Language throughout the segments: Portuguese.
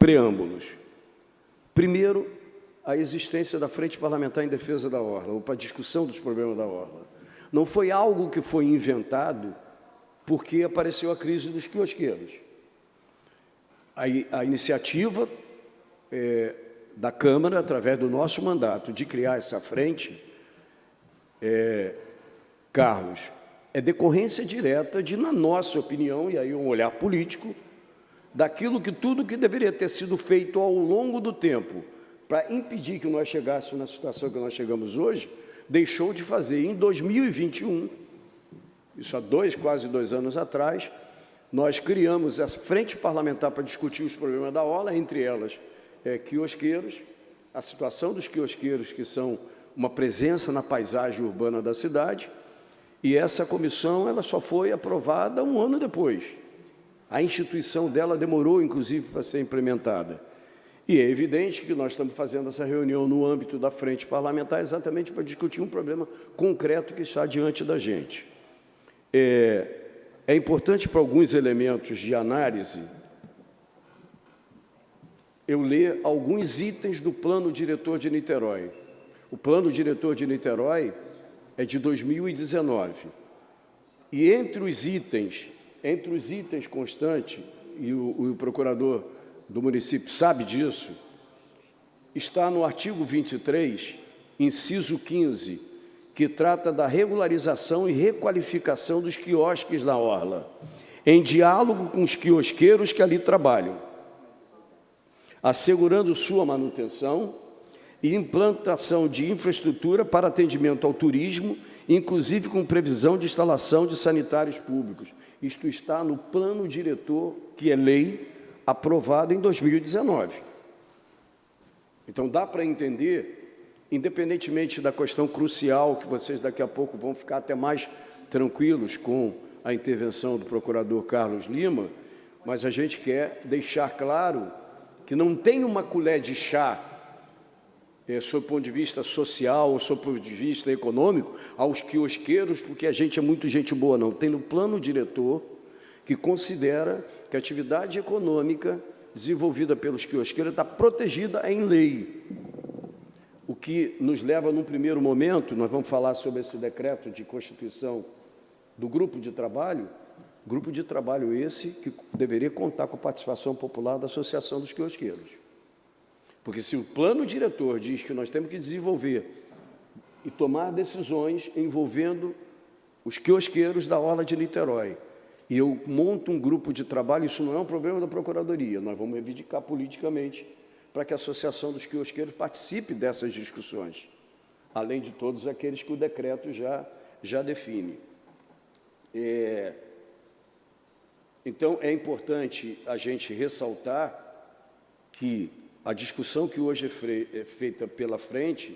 preâmbulos. Primeiro, a existência da Frente Parlamentar em Defesa da Orla, ou para a discussão dos problemas da Orla. Não foi algo que foi inventado porque apareceu a crise dos quiosqueiros. A iniciativa da Câmara, através do nosso mandato, de criar essa frente, Carlos, é decorrência direta de, na nossa opinião, e aí um olhar político, daquilo que tudo que deveria ter sido feito ao longo do tempo para impedir que nós chegássemos na situação que nós chegamos hoje, deixou de fazer. Em 2021, isso há quase dois anos atrás, nós criamos a Frente Parlamentar para discutir os problemas da Orla, entre elas quiosqueiros, a situação dos quiosqueiros, que são uma presença na paisagem urbana da cidade, e essa comissão ela só foi aprovada um ano depois. A instituição dela demorou, inclusive, para ser implementada. E é evidente que nós estamos fazendo essa reunião no âmbito da Frente Parlamentar exatamente para discutir um problema concreto que está diante da gente. É importante para alguns elementos de análise eu ler alguns itens do Plano Diretor de Niterói. O Plano Diretor de Niterói é de 2019. E entre os itens constantes, e o procurador do município sabe disso, está no artigo 23, inciso 15, que trata da regularização e requalificação dos quiosques da Orla, em diálogo com os quiosqueiros que ali trabalham, assegurando sua manutenção e implantação de infraestrutura para atendimento ao turismo, inclusive com previsão de instalação de sanitários públicos. Isto está no plano diretor, que é lei, aprovado em 2019. Então, dá para entender, independentemente da questão crucial, que vocês daqui a pouco vão ficar até mais tranquilos com a intervenção do procurador Carlos Lima, mas a gente quer deixar claro que não tem uma colher de chá, sob o ponto de vista social ou sob o ponto de vista econômico, aos quiosqueiros, porque a gente é muito gente boa, não. Tem no plano diretor que considera que a atividade econômica desenvolvida pelos quiosqueiros está protegida em lei. O que nos leva, num primeiro momento, nós vamos falar sobre esse decreto de constituição do grupo de trabalho esse que deveria contar com a participação popular da Associação dos Quiosqueiros. Porque se o plano diretor diz que nós temos que desenvolver e tomar decisões envolvendo os quiosqueiros da Orla de Niterói, e eu monto um grupo de trabalho, isso não é um problema da Procuradoria, nós vamos reivindicar politicamente para que a Associação dos Quiosqueiros participe dessas discussões, além de todos aqueles que o decreto já define. Então, é importante a gente ressaltar que a discussão que hoje é feita pela frente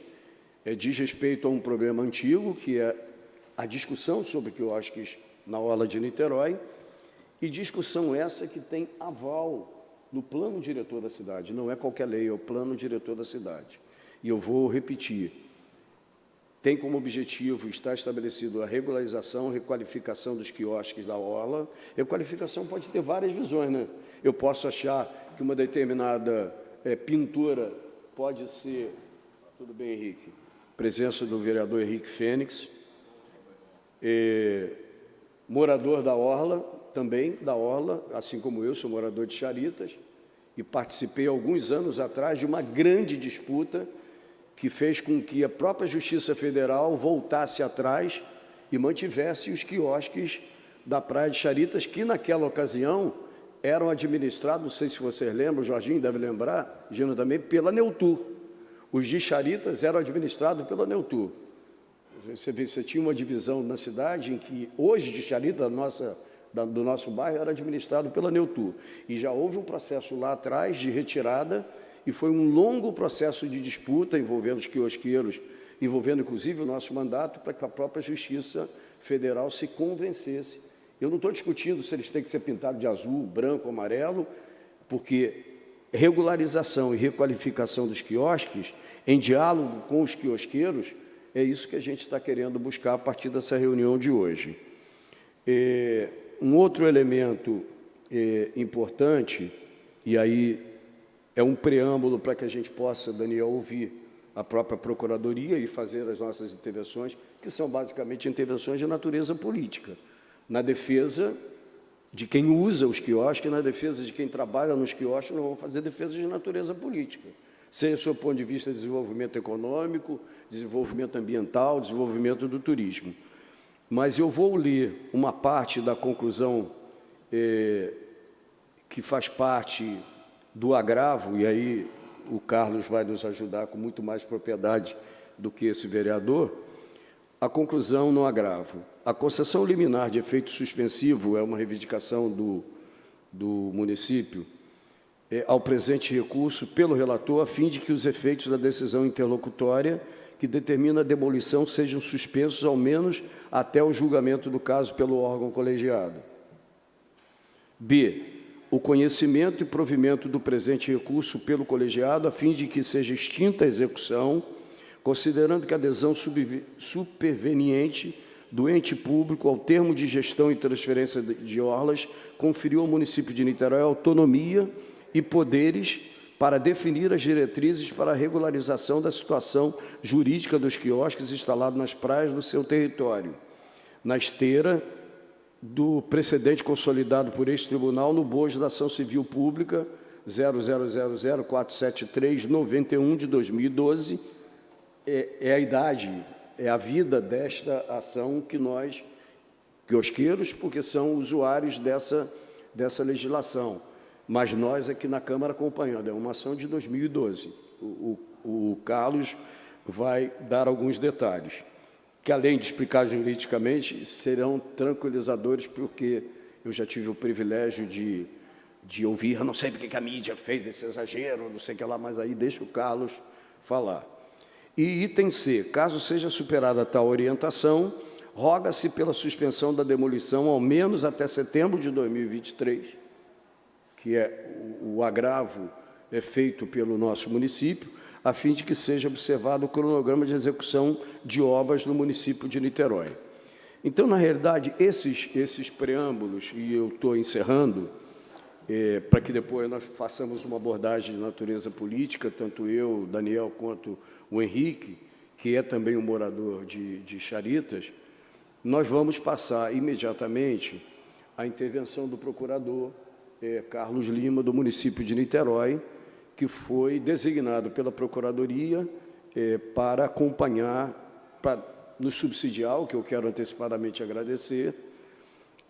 diz respeito a um problema antigo, que é a discussão sobre quiosques na Orla de Niterói, e discussão essa que tem aval no plano diretor da cidade, não é qualquer lei, é o plano diretor da cidade. E eu vou repetir, tem como objetivo, está estabelecido a regularização, requalificação dos quiosques da Orla. Requalificação pode ter várias visões, né? Eu posso achar que uma determinada pintura pode ser... Tudo bem, Henrique? Presença do vereador Henrique Fênix. Morador da Orla, também da Orla, assim como eu, sou morador de Charitas, e participei, alguns anos atrás, de uma grande disputa que fez com que a própria Justiça Federal voltasse atrás e mantivesse os quiosques da Praia de Charitas, que naquela ocasião eram administrados, não sei se vocês lembram, o Jorginho deve lembrar, Gino também, pela Neutur. Os de Charitas eram administrados pela Neutur. Você tinha uma divisão na cidade em que, hoje, de Charitas, do nosso bairro, era administrado pela Neutur. E já houve um processo lá atrás de retirada, e foi um longo processo de disputa envolvendo os quiosqueiros, envolvendo, inclusive, o nosso mandato, para que a própria Justiça Federal se convencesse. Eu não estou discutindo se eles têm que ser pintados de azul, branco, amarelo, porque regularização e requalificação dos quiosques, em diálogo com os quiosqueiros, é isso que a gente está querendo buscar a partir dessa reunião de hoje. Um outro elemento importante, e aí é um preâmbulo para que a gente possa, Daniel, ouvir a própria Procuradoria e fazer as nossas intervenções, que são basicamente intervenções de natureza política, na defesa de quem usa os quiosques, na defesa de quem trabalha nos quiosques. Nós vamos fazer defesa de natureza política, seja do seu ponto de vista de desenvolvimento econômico, desenvolvimento ambiental, desenvolvimento do turismo. Mas eu vou ler uma parte da conclusão que faz parte do agravo, e aí o Carlos vai nos ajudar com muito mais propriedade do que esse vereador. A conclusão no agravo. A concessão liminar de efeito suspensivo é uma reivindicação do município ao presente recurso pelo relator, a fim de que os efeitos da decisão interlocutória que determina a demolição sejam suspensos ao menos até o julgamento do caso pelo órgão colegiado. B. O conhecimento e provimento do presente recurso pelo colegiado, a fim de que seja extinta a execução, considerando que a adesão superveniente do ente público ao termo de gestão e transferência de orlas conferiu ao município de Niterói autonomia e poderes para definir as diretrizes para a regularização da situação jurídica dos quiosques instalados nas praias do seu território, na esteira do precedente consolidado por este tribunal no bojo da ação civil pública 0000473991 de 2012, é a idade, é a vida desta ação que nós, quiosqueiros, porque são usuários dessa legislação, mas nós aqui na Câmara acompanhando, é uma ação de 2012. O Carlos vai dar alguns detalhes, que, além de explicar juridicamente, serão tranquilizadores, porque eu já tive o privilégio de ouvir, eu não sei porque que a mídia fez esse exagero, não sei o que lá, mas aí deixa o Carlos falar. E item C, caso seja superada tal orientação, roga-se pela suspensão da demolição ao menos até setembro de 2023, que é o agravo feito pelo nosso município, a fim de que seja observado o cronograma de execução de obras no município de Niterói. Então, na realidade, esses preâmbulos, e eu estou encerrando, para que depois nós façamos uma abordagem de natureza política, tanto eu, Daniel, quanto o Henrique, que é também um morador de Charitas, nós vamos passar imediatamente a intervenção do procurador Carlos Lima, do município de Niterói, que foi designado pela Procuradoria para acompanhar, para nos subsidiar, o que eu quero antecipadamente agradecer.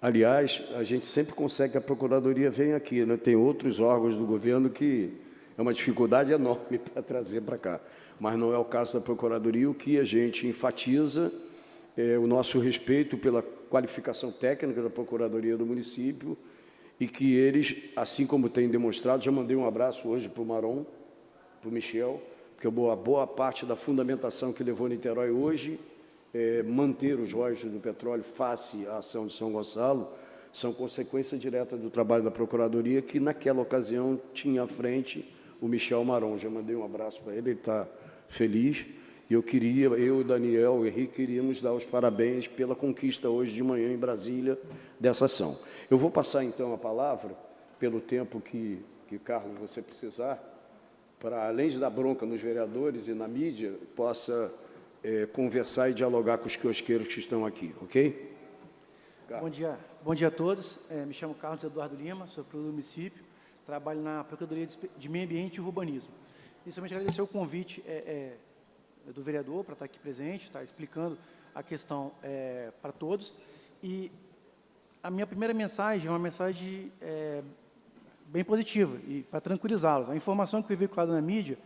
Aliás, a gente sempre consegue que a Procuradoria venha aqui, né? Tem outros órgãos do governo que é uma dificuldade enorme para trazer para cá, mas não é o caso da Procuradoria. O que a gente enfatiza é o nosso respeito pela qualificação técnica da Procuradoria do município, e que eles, assim como têm demonstrado, já mandei um abraço hoje para o Maron, para o Michel, porque a boa parte da fundamentação que levou Niterói hoje manter os royalties do petróleo face à ação de São Gonçalo, são consequência direta do trabalho da Procuradoria, que naquela ocasião tinha à frente o Michel Maron. Já mandei um abraço para ele está feliz, e eu, Daniel, o Henrique, queríamos dar os parabéns pela conquista hoje de manhã em Brasília dessa ação. Eu vou passar, então, a palavra, pelo tempo que Carlos, você precisar, para, além de dar bronca nos vereadores e na mídia, possa conversar e dialogar com os quiosqueiros que estão aqui, ok? Bom dia a todos. Me chamo Carlos Eduardo Lima, sou produtor do município, trabalho na Procuradoria de Meio Ambiente e Urbanismo. Inicialmente, agradecer o convite do vereador para estar aqui presente, estar explicando a questão para todos. E a minha primeira mensagem é uma mensagem bem positiva, e para tranquilizá-los. A informação que foi veiculada na mídia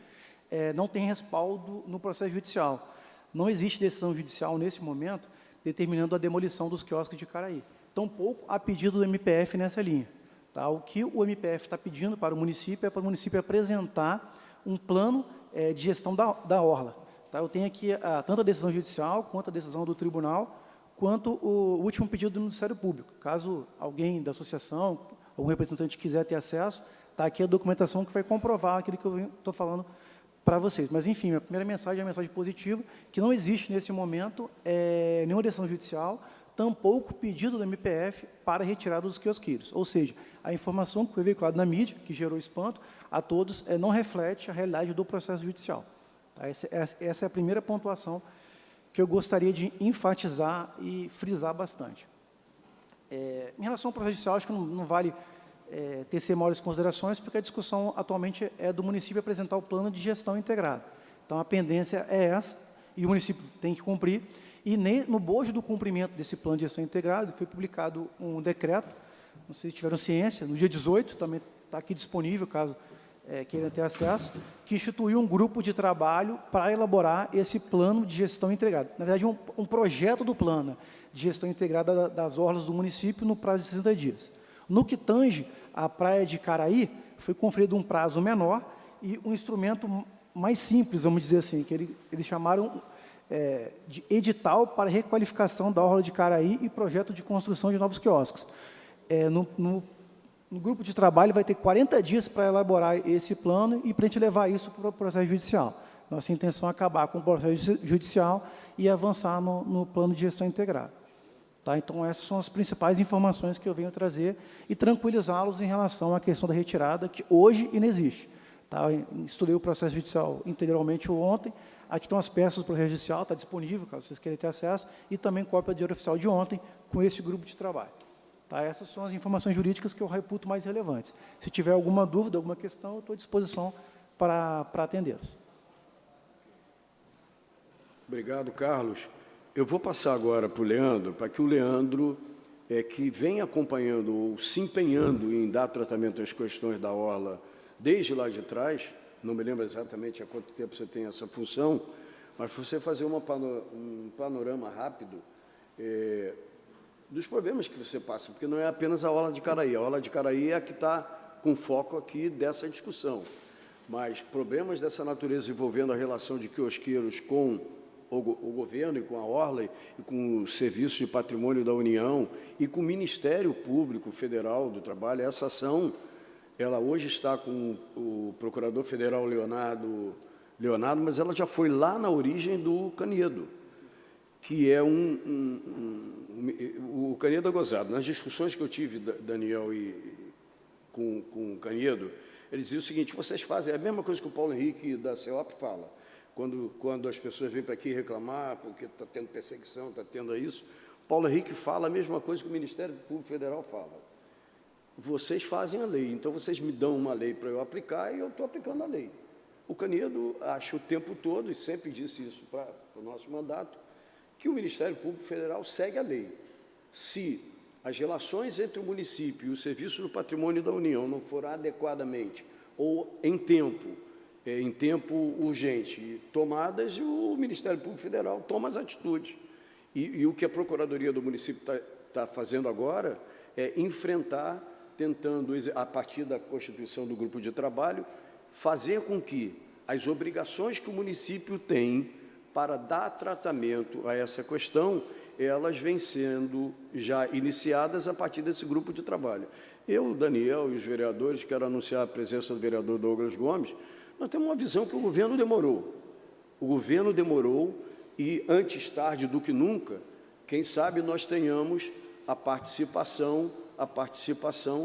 não tem respaldo no processo judicial. Não existe decisão judicial, nesse momento, determinando a demolição dos quiosques de Caraí. Tampouco há pedido do MPF nessa linha. Tá? O que o MPF está pedindo para o município é para o município apresentar um plano de gestão da orla. Tá? Eu tenho aqui tanto a decisão judicial, quanto a decisão do tribunal, quanto o último pedido do Ministério Público. Caso alguém da associação, algum representante quiser ter acesso, está aqui a documentação que vai comprovar aquilo que eu estou falando para vocês. Mas, enfim, a primeira mensagem é uma mensagem positiva, que não existe, nesse momento, nenhuma decisão judicial, tampouco pedido do MPF para retirada dos quiosqueiros. Ou seja, a informação que foi veiculada na mídia, que gerou espanto, a todos, não reflete a realidade do processo judicial. Tá? Essa é a primeira pontuação que eu gostaria de enfatizar e frisar bastante. Em relação ao processo judicial, acho que não vale tecer maiores considerações, porque a discussão atualmente é do município apresentar o plano de gestão integrado. Então, a pendência é essa, e o município tem que cumprir. E no bojo do cumprimento desse plano de gestão integrado, foi publicado um decreto, não sei se tiveram ciência, no dia 18, também está aqui disponível, caso queiram ter acesso, que instituiu um grupo de trabalho para elaborar esse plano de gestão integrado. Na verdade, um projeto do plano de gestão integrada das orlas do município no prazo de 60 dias. No que tange à praia de Caraí, foi conferido um prazo menor e um instrumento mais simples, vamos dizer assim, que eles chamaram de edital para requalificação da orla de Caraí e projeto de construção de novos quiosques. No grupo de trabalho vai ter 40 dias para elaborar esse plano e para a gente levar isso para o processo judicial. Nossa intenção é acabar com o processo judicial e avançar no plano de gestão integrado. Tá? Então, essas são as principais informações que eu venho trazer e tranquilizá-los em relação à questão da retirada, que hoje não existe. Tá? Eu estudei o processo judicial integralmente ontem. Aqui estão as peças do processo judicial, está disponível, caso vocês queiram ter acesso, e também cópia do Diário Oficial de ontem, com esse grupo de trabalho. Tá? Essas são as informações jurídicas que eu reputo mais relevantes. Se tiver alguma dúvida, alguma questão, eu estou à disposição para atendê-los. Obrigado, Carlos. Eu vou passar agora para o Leandro, para que o Leandro, que vem acompanhando ou se empenhando em dar tratamento às questões da orla desde lá de trás, não me lembro exatamente há quanto tempo você tem essa função, mas você fazer um panorama rápido dos problemas que você passa, porque não é apenas a orla de Caraí. A orla de Caraí é a que está com foco aqui dessa discussão. Mas problemas dessa natureza envolvendo a relação de quiosqueiros com o governo e com a orla e com o Serviço de Patrimônio da União e com o Ministério Público Federal do Trabalho, essa ação, ela hoje está com o Procurador Federal Leonardo, mas ela já foi lá na origem do Canedo, que é o Canedo é gozado. Nas discussões que eu tive, Daniel, com o Canedo, eles diziam o seguinte: vocês fazem a mesma coisa que o Paulo Henrique da CEOP fala, quando as pessoas vêm para aqui reclamar porque está tendo perseguição, está tendo isso, Paulo Henrique fala a mesma coisa que o Ministério Público Federal fala. Vocês fazem a lei, então vocês me dão uma lei para eu aplicar e eu estou aplicando a lei. O Canedo acha o tempo todo, e sempre disse isso para o nosso mandato, que o Ministério Público Federal segue a lei. Se as relações entre o município e o Serviço do Patrimônio da União não forem adequadamente ou em tempo urgente tomadas, o Ministério Público Federal toma as atitudes. E o que a Procuradoria do município está fazendo agora é enfrentar, tentando, a partir da constituição do grupo de trabalho, fazer com que as obrigações que o município tem para dar tratamento a essa questão, elas vêm sendo já iniciadas a partir desse grupo de trabalho. Eu, Daniel e os vereadores, quero anunciar a presença do vereador Douglas Gomes, nós temos uma visão que o governo demorou. O governo demorou e, antes tarde do que nunca, quem sabe nós tenhamos a participação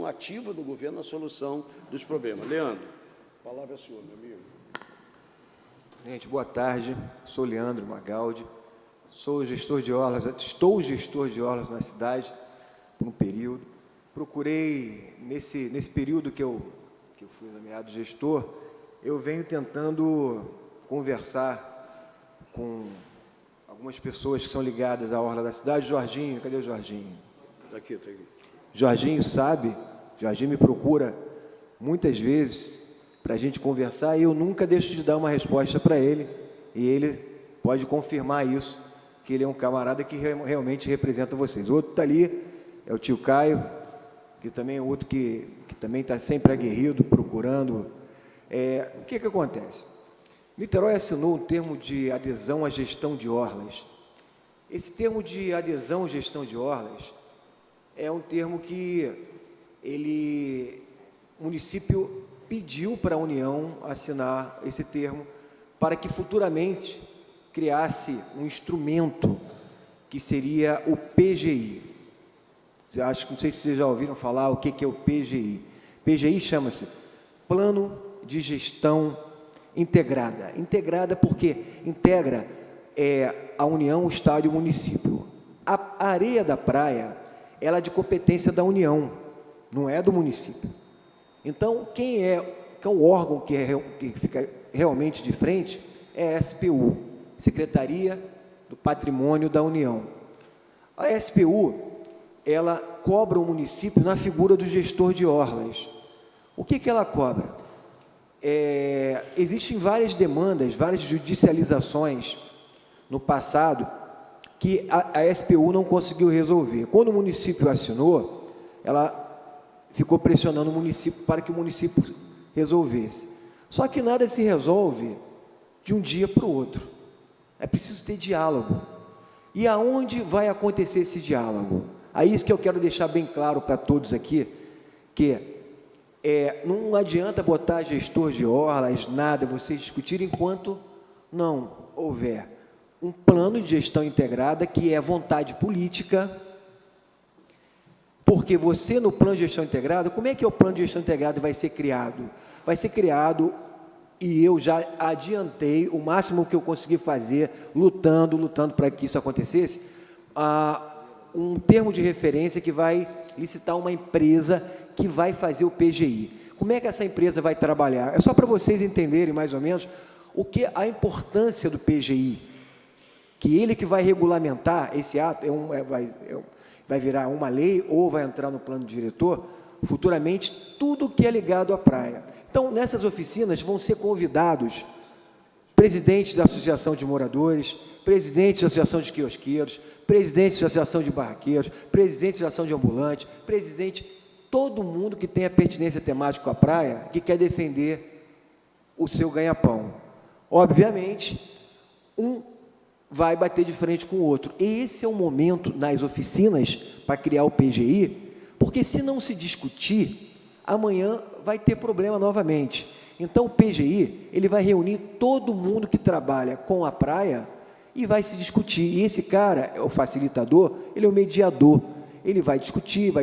ativa do governo na solução dos problemas. Leandro, a palavra é sua, meu amigo. Gente, boa tarde. Sou Leandro Magaldi, estou gestor de orlas na cidade por um período. Procurei, nesse período que eu fui nomeado gestor, eu venho tentando conversar com algumas pessoas que são ligadas à orla da cidade. Jorginho, cadê o Jorginho? Está aqui. Jorginho me procura muitas vezes para a gente conversar e eu nunca deixo de dar uma resposta para ele, e ele pode confirmar isso, que ele é um camarada que realmente representa vocês. O outro está ali, é o tio Caio, que também é outro que também está sempre aguerrido, procurando. O que acontece? Niterói assinou um termo de adesão à gestão de orlas. Esse termo de adesão à gestão de orlas é um termo que o município pediu para a União assinar esse termo para que futuramente criasse um instrumento que seria o PGI. acho que não sei se vocês já ouviram falar o que é o PGI. PGI chama-se Plano de Gestão Integrada. Integrada porque integra a União, o Estado e o município. A areia da praia, ela é de competência da União, não é do município. Então, quem é o órgão que fica realmente de frente é a SPU, Secretaria do Patrimônio da União. A SPU, ela cobra o município na figura do gestor de orlas. O que ela cobra? Existem várias demandas, várias judicializações no passado que a SPU não conseguiu resolver. Quando o município assinou, ela ficou pressionando o município para que o município resolvesse. Só que nada se resolve de um dia para o outro. É preciso ter diálogo. E aonde vai acontecer esse diálogo? É isso que eu quero deixar bem claro para todos aqui, que não adianta botar gestor de orlas, nada, vocês discutirem enquanto não houver um plano de gestão integrada, que é vontade política, porque você, no plano de gestão integrada, como é que o plano de gestão integrada vai ser criado? Vai ser criado, e eu já adiantei o máximo que eu consegui fazer, lutando para que isso acontecesse, um termo de referência que vai licitar uma empresa que vai fazer o PGI. Como é que essa empresa vai trabalhar? É só para vocês entenderem, mais ou menos, a importância do PGI, que ele que vai regulamentar esse ato, vai virar uma lei ou vai entrar no plano diretor, futuramente, tudo que é ligado à praia. Então, nessas oficinas vão ser convidados presidentes da Associação de Moradores, presidentes da Associação de Quiosqueiros, presidentes da Associação de Barraqueiros, presidentes da Associação de Ambulantes, todo mundo que tenha pertinência temática com a praia, que quer defender o seu ganha-pão. Obviamente, um vai bater de frente com o outro. Esse é o momento nas oficinas para criar o PGI, porque se não se discutir, amanhã vai ter problema novamente. Então, o PGI, ele vai reunir todo mundo que trabalha com a praia e vai se discutir. E esse cara, o facilitador, ele é o mediador. Ele vai discutir,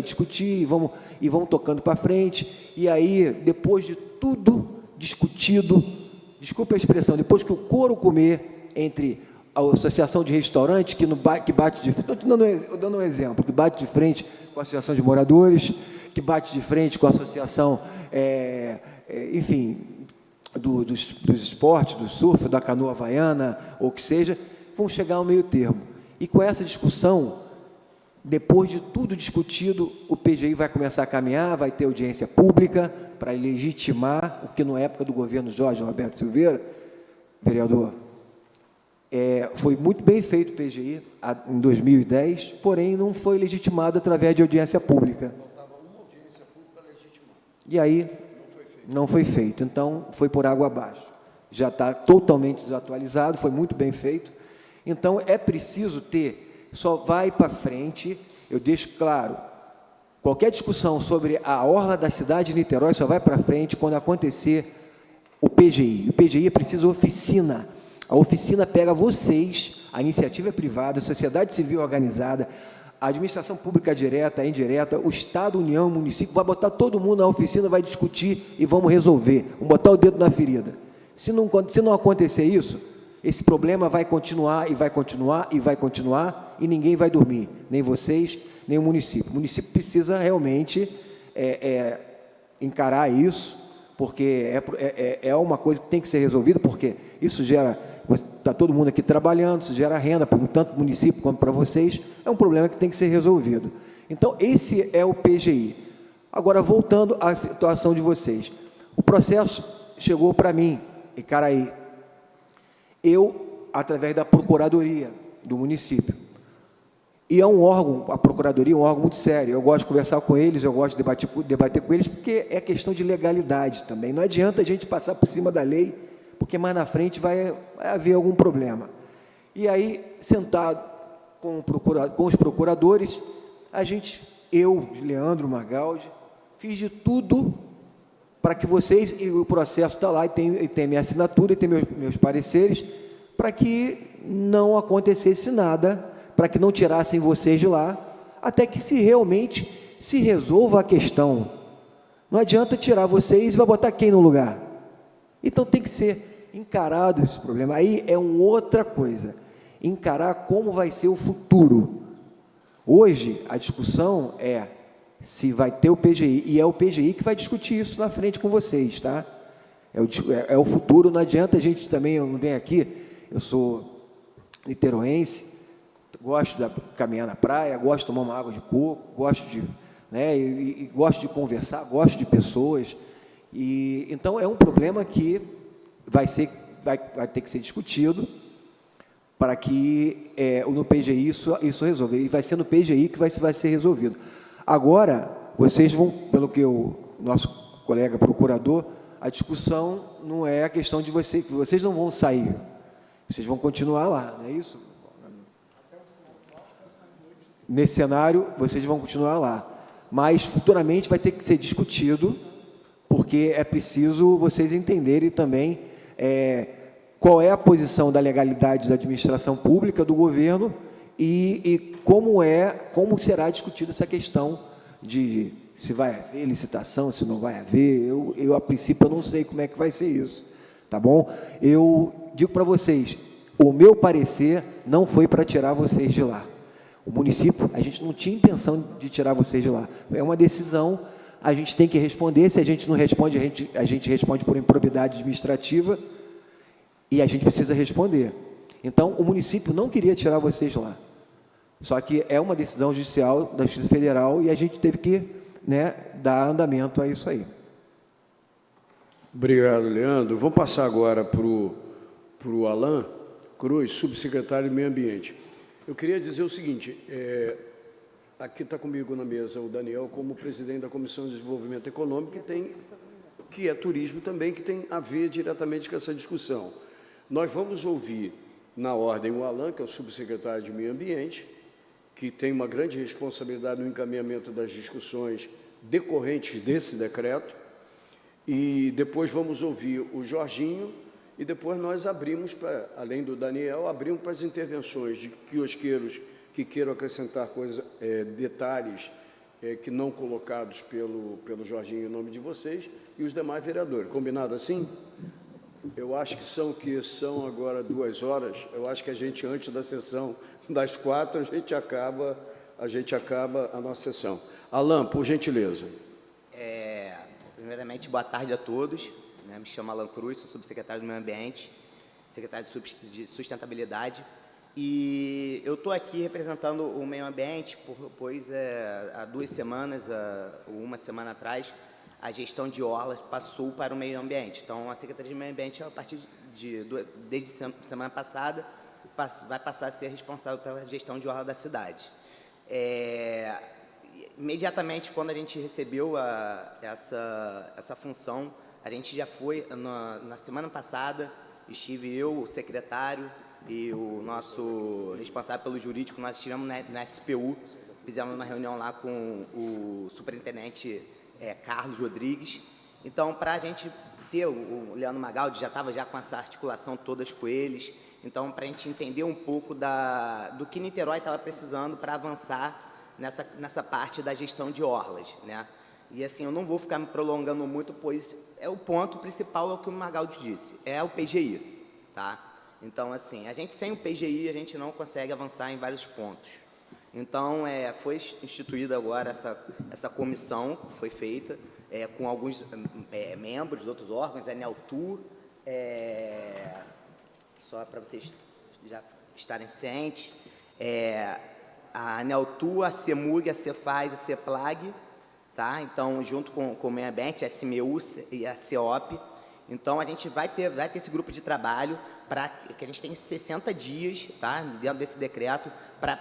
e vamos tocando para frente. E aí, depois de tudo discutido, desculpa a expressão, depois que o couro comer entre a Associação de Restaurantes, que bate de frente, estou dando um exemplo, que bate de frente com a Associação de Moradores, que bate de frente com a Associação, enfim, dos esportes, do surf, da canoa havaiana, ou que seja, vão chegar ao meio termo. E com essa discussão, depois de tudo discutido, o PGI vai começar a caminhar, vai ter audiência pública para legitimar o que, na época do governo Jorge Roberto Silveira, vereador, foi muito bem feito o PGI em 2010, porém não foi legitimado através de audiência pública. Faltava uma audiência pública para legitimar. E aí não foi feito, então foi por água abaixo. Já está totalmente desatualizado, foi muito bem feito. Então é preciso só vai para frente, eu deixo claro, qualquer discussão sobre a orla da cidade de Niterói só vai para frente quando acontecer o PGI. O PGI é preciso oficina. A oficina pega vocês, a iniciativa privada, a sociedade civil organizada, a administração pública direta, a indireta, o Estado, União, o município, vai botar todo mundo na oficina, vai discutir e vamos resolver. Vamos botar o dedo na ferida. Se não acontecer isso, esse problema vai continuar e vai continuar e vai continuar e ninguém vai dormir, nem vocês, nem o município. O município precisa realmente encarar isso, porque é uma coisa que tem que ser resolvida, porque isso está todo mundo aqui trabalhando, isso gera renda, tanto para o município quanto para vocês, é um problema que tem que ser resolvido. Então, esse é o PGI. Agora, voltando à situação de vocês, o processo chegou para mim, em Caraí, através da Procuradoria do município, e é um órgão, a Procuradoria é um órgão muito sério, eu gosto de conversar com eles, eu gosto de debater com eles, porque é questão de legalidade também, não adianta a gente passar por cima da lei, porque mais na frente vai haver algum problema. E aí, sentado com os procuradores, Leandro Magaldi, fiz de tudo para que vocês, e o processo está lá, e tem minha assinatura, e tem meus pareceres, para que não acontecesse nada, para que não tirassem vocês de lá. até que se realmente se resolva a questão. Não adianta tirar vocês e vai botar quem no lugar? Então tem que ser encarado esse problema. Aí é uma outra coisa, encarar como vai ser o futuro. Hoje a discussão é se vai ter o PGI, e é o PGI que vai discutir isso na frente com vocês, tá? É o futuro, não adianta a gente também, eu não venho aqui, eu sou niteroense, gosto de caminhar na praia, gosto de tomar uma água de coco, gosto de, né, e gosto de conversar, gosto de pessoas, e então é um problema que vai ter que ser discutido para que no PGI isso resolva, e vai ser no PGI que vai ser resolvido. Agora, vocês vão, pelo que o nosso colega procurador, a discussão não é a questão de vocês não vão sair, vocês vão continuar lá, não é isso? Nesse cenário, vocês vão continuar lá, mas futuramente vai ter que ser discutido, porque é preciso vocês entenderem também qual é a posição da legalidade da administração pública, do governo, e como será discutida essa questão de se vai haver licitação, se não vai haver. A princípio, eu não sei como é que vai ser isso, tá bom? Eu digo para vocês, o meu parecer não foi para tirar vocês de lá. O município, a gente não tinha intenção de tirar vocês de lá. É uma decisão, a gente tem que responder. Se a gente não responde, a gente responde por improbidade administrativa e a gente precisa responder. Então, o município não queria tirar vocês lá. Só que é uma decisão judicial da Justiça Federal e a gente teve que, né, dar andamento a isso aí. Obrigado, Leandro. Vou passar agora para o Alan Cruz, subsecretário de Meio Ambiente. Eu queria dizer o seguinte, aqui está comigo na mesa o Daniel, como presidente da Comissão de Desenvolvimento Econômico, que é turismo também, que tem a ver diretamente com essa discussão. Nós vamos ouvir, na ordem, o Alan, que é o subsecretário de Meio Ambiente, que tem uma grande responsabilidade no encaminhamento das discussões decorrentes desse decreto, e depois vamos ouvir o Jorginho, e depois nós abrimos, além do Daniel, abrimos para as intervenções de quiosqueiros que queiram acrescentar detalhes que não colocados pelo Jorginho em nome de vocês, e os demais vereadores. Combinado assim? Eu acho que são agora 2 horas, eu acho que a gente, antes da sessão das 4, a gente acaba a nossa sessão. Alan, por gentileza. Primeiramente, boa tarde a todos. Me chamo Alan Cruz, sou subsecretário do Meio Ambiente, secretário de Sustentabilidade, e eu estou aqui representando o meio ambiente, pois há 2 semanas, uma semana atrás, a gestão de orlas passou para o meio ambiente. Então, a Secretaria de Meio Ambiente, a partir desde semana passada, vai passar a ser responsável pela gestão de orla da cidade. Imediatamente, quando a gente recebeu essa função, a gente já foi, na semana passada, estive eu, o secretário e o nosso responsável pelo jurídico, nós estivemos na SPU, fizemos uma reunião lá com o superintendente Carlos Rodrigues. Então, para a gente ter, o Leandro Magaldi já estava com essa articulação todas com eles, então, para a gente entender um pouco do que Niterói estava precisando para avançar nessa parte da gestão de orlas, né? E assim, eu não vou ficar me prolongando muito, pois o ponto principal é o que o Magaldi disse, é o PGI, tá? Então, assim, a gente sem o PGI, a gente não consegue avançar em vários pontos. Então, foi instituída agora essa comissão, que foi feita, com alguns membros de outros órgãos, a NELTU, só para vocês já estarem cientes, a ANELTU, a CEMUG, a CEFAZ, a CEPLAG, tá? Então, junto com o Meio Ambiente, a SMEU e a CEOP. Então, a gente vai ter esse grupo de trabalho, que a gente tem 60 dias, tá? Dentro desse decreto, para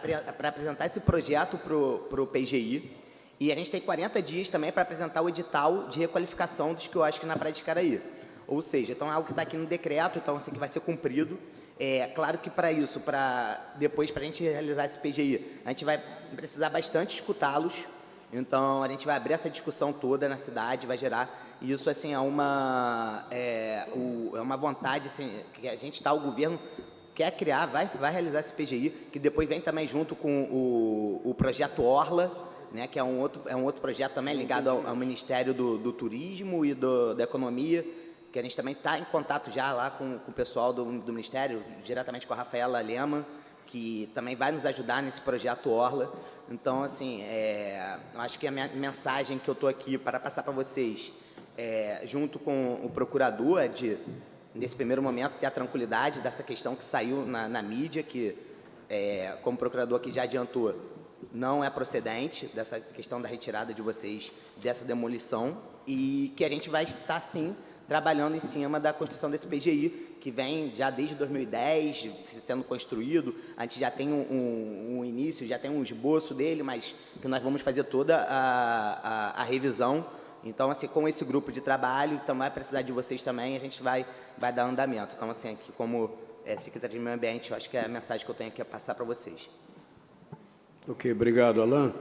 apresentar esse projeto para o PGI. E a gente tem 40 dias também para apresentar o edital de requalificação dos quiosques na Praia de Caraí. Ou seja, então é algo que está aqui no decreto, então assim, que vai ser cumprido. Claro que para isso, depois, para a gente realizar esse PGI, a gente vai precisar bastante escutá-los. Então, a gente vai abrir essa discussão toda na cidade, vai gerar. E isso, assim, é uma vontade, assim, que a gente o governo quer criar, vai realizar esse PGI, que depois vem também junto com o projeto Orla, né, que é um outro projeto também ligado ao Ministério do Turismo e da Economia, que a gente também está em contato já lá com o pessoal do Ministério, diretamente com a Rafaela Lema, que também vai nos ajudar nesse projeto Orla. Então, assim, eu acho que a minha mensagem que eu estou aqui para passar para vocês, junto com o procurador, é de, nesse primeiro momento, ter a tranquilidade dessa questão que saiu na mídia, que, como o procurador aqui já adiantou, não é procedente dessa questão da retirada de vocês dessa demolição, e que a gente vai estar, sim, trabalhando em cima da construção desse PGI, que vem já desde 2010 sendo construído. A gente já tem um início, já tem um esboço dele, mas que nós vamos fazer toda a revisão. Então, assim, com esse grupo de trabalho, então vai precisar de vocês também, a gente vai dar andamento. Então, assim, aqui como Secretaria de Meio Ambiente, eu acho que é a mensagem que eu tenho aqui a passar para vocês. Ok, obrigado, Alain.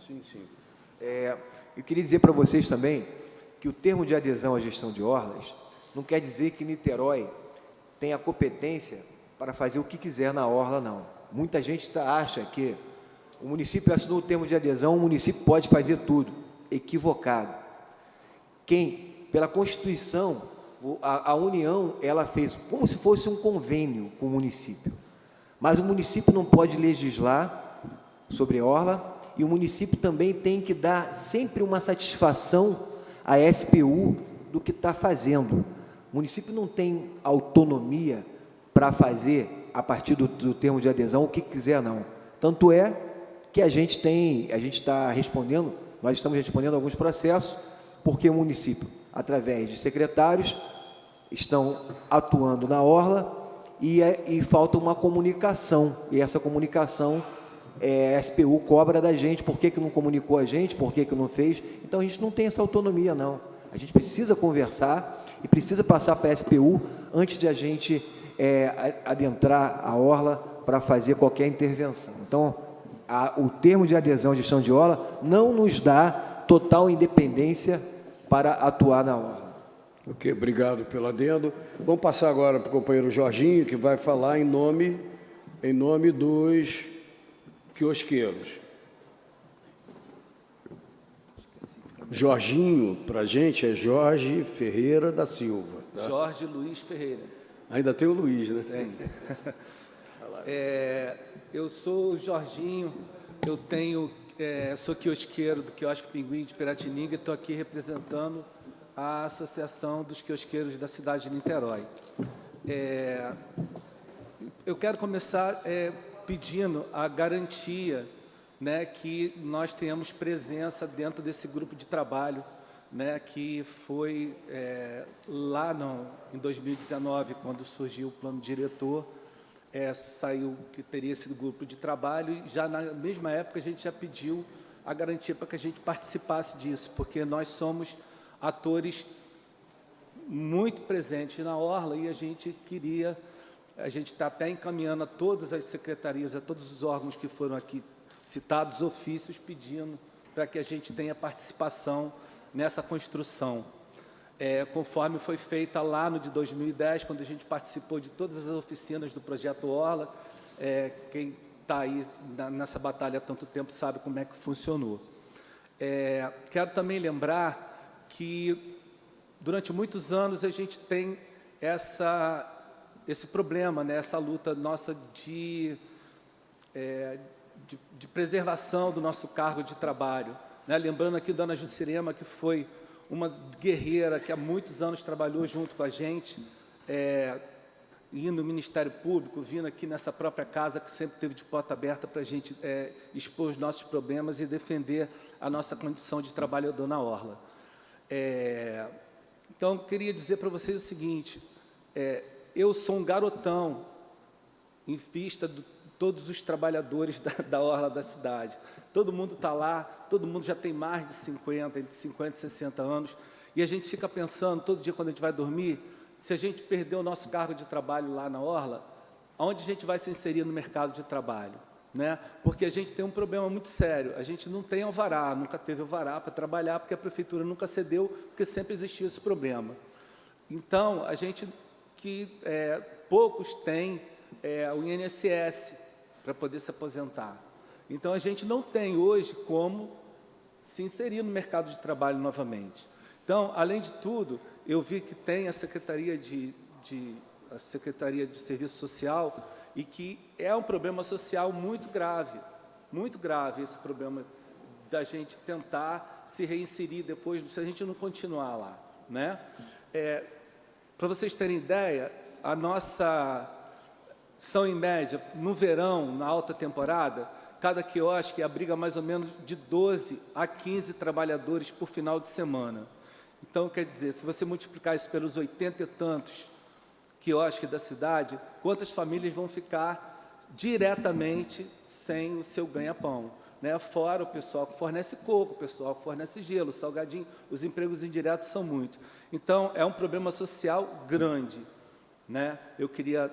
Sim, sim. Eu queria dizer para vocês também que o termo de adesão à gestão de orlas não quer dizer que Niterói tem a competência para fazer o que quiser na orla, não. Muita gente acha que o município assinou o termo de adesão, o município pode fazer tudo. Equivocado. Pela Constituição, a União, ela fez como se fosse um convênio com o município. Mas o município não pode legislar sobre orla, e o município também tem que dar sempre uma satisfação à SPU do que está fazendo. O município não tem autonomia para fazer, a partir do termo de adesão, o que quiser, não. Tanto é que a gente está respondendo, nós estamos respondendo a alguns processos, porque o município, através de secretários, estão atuando na orla e falta uma comunicação, e essa comunicação a SPU cobra da gente, por que não comunicou a gente, por que não fez. Então, a gente não tem essa autonomia, não. A gente precisa conversar e precisa passar para a SPU antes de a gente adentrar a orla para fazer qualquer intervenção. Então, o termo de adesão de gestão de orla não nos dá total independência para atuar na orla. Ok, obrigado pelo adendo. Vamos passar agora para o companheiro Jorginho, que vai falar em nome dos quiosqueiros. Jorginho, para a gente, é Jorge Ferreira da Silva. Tá? Jorge Luiz Ferreira. Ainda tem o Luiz, né? Tem. Eu sou o Jorginho, sou quiosqueiro do Quiosque Pinguim de Piratininga e estou aqui representando a Associação dos Quiosqueiros da cidade de Niterói. Eu quero começar pedindo a garantia, né, que nós tenhamos presença dentro desse grupo de trabalho, né, que foi lá em 2019, quando surgiu o plano diretor, saiu que teria sido grupo de trabalho, e já na mesma época a gente já pediu a garantia para que a gente participasse disso, porque nós somos atores muito presentes na orla e a gente está até encaminhando a todas as secretarias, a todos os órgãos que foram aqui citados, ofícios pedindo para que a gente tenha participação nessa construção. Conforme foi feita lá no de 2010, quando a gente participou de todas as oficinas do Projeto Orla, quem está aí nessa batalha há tanto tempo sabe como é que funcionou. Quero também lembrar que, durante muitos anos, a gente tem esse problema, né, essa luta nossa de preservação do nosso cargo de trabalho. Né? Lembrando aqui da Dona Jucirema, que foi uma guerreira que há muitos anos trabalhou junto com a gente, indo no Ministério Público, vindo aqui nessa própria casa, que sempre teve de porta aberta para a gente expor os nossos problemas e defender a nossa condição de trabalhador na orla. Então, queria dizer para vocês o seguinte, eu sou um garotão em vista de todos os trabalhadores da orla da cidade. Todo mundo está lá, todo mundo já tem mais de 50, entre 50 e 60 anos, e a gente fica pensando, todo dia quando a gente vai dormir, se a gente perder o nosso cargo de trabalho lá na orla, aonde a gente vai se inserir no mercado de trabalho? Né? Porque a gente tem um problema muito sério, a gente não tem alvará, nunca teve alvará para trabalhar, porque a prefeitura nunca cedeu, porque sempre existiu esse problema. Então, a gente que poucos têm o INSS para poder se aposentar. Então, a gente não tem hoje como se inserir no mercado de trabalho novamente. Então, além de tudo, eu vi que tem a Secretaria de Serviço Social e que é um problema social muito grave esse problema da gente tentar se reinserir depois, se a gente não continuar lá, né? Para vocês terem ideia, a nossa são, em média, no verão, na alta temporada, cada quiosque abriga mais ou menos de 12 a 15 trabalhadores por final de semana. Então, quer dizer, se você multiplicar isso pelos 80 e tantos quiosques da cidade, quantas famílias vão ficar diretamente sem o seu ganha-pão, né? Fora o pessoal que fornece coco, o pessoal que fornece gelo, salgadinho, os empregos indiretos são muitos. Então, é um problema social grande, né? Eu queria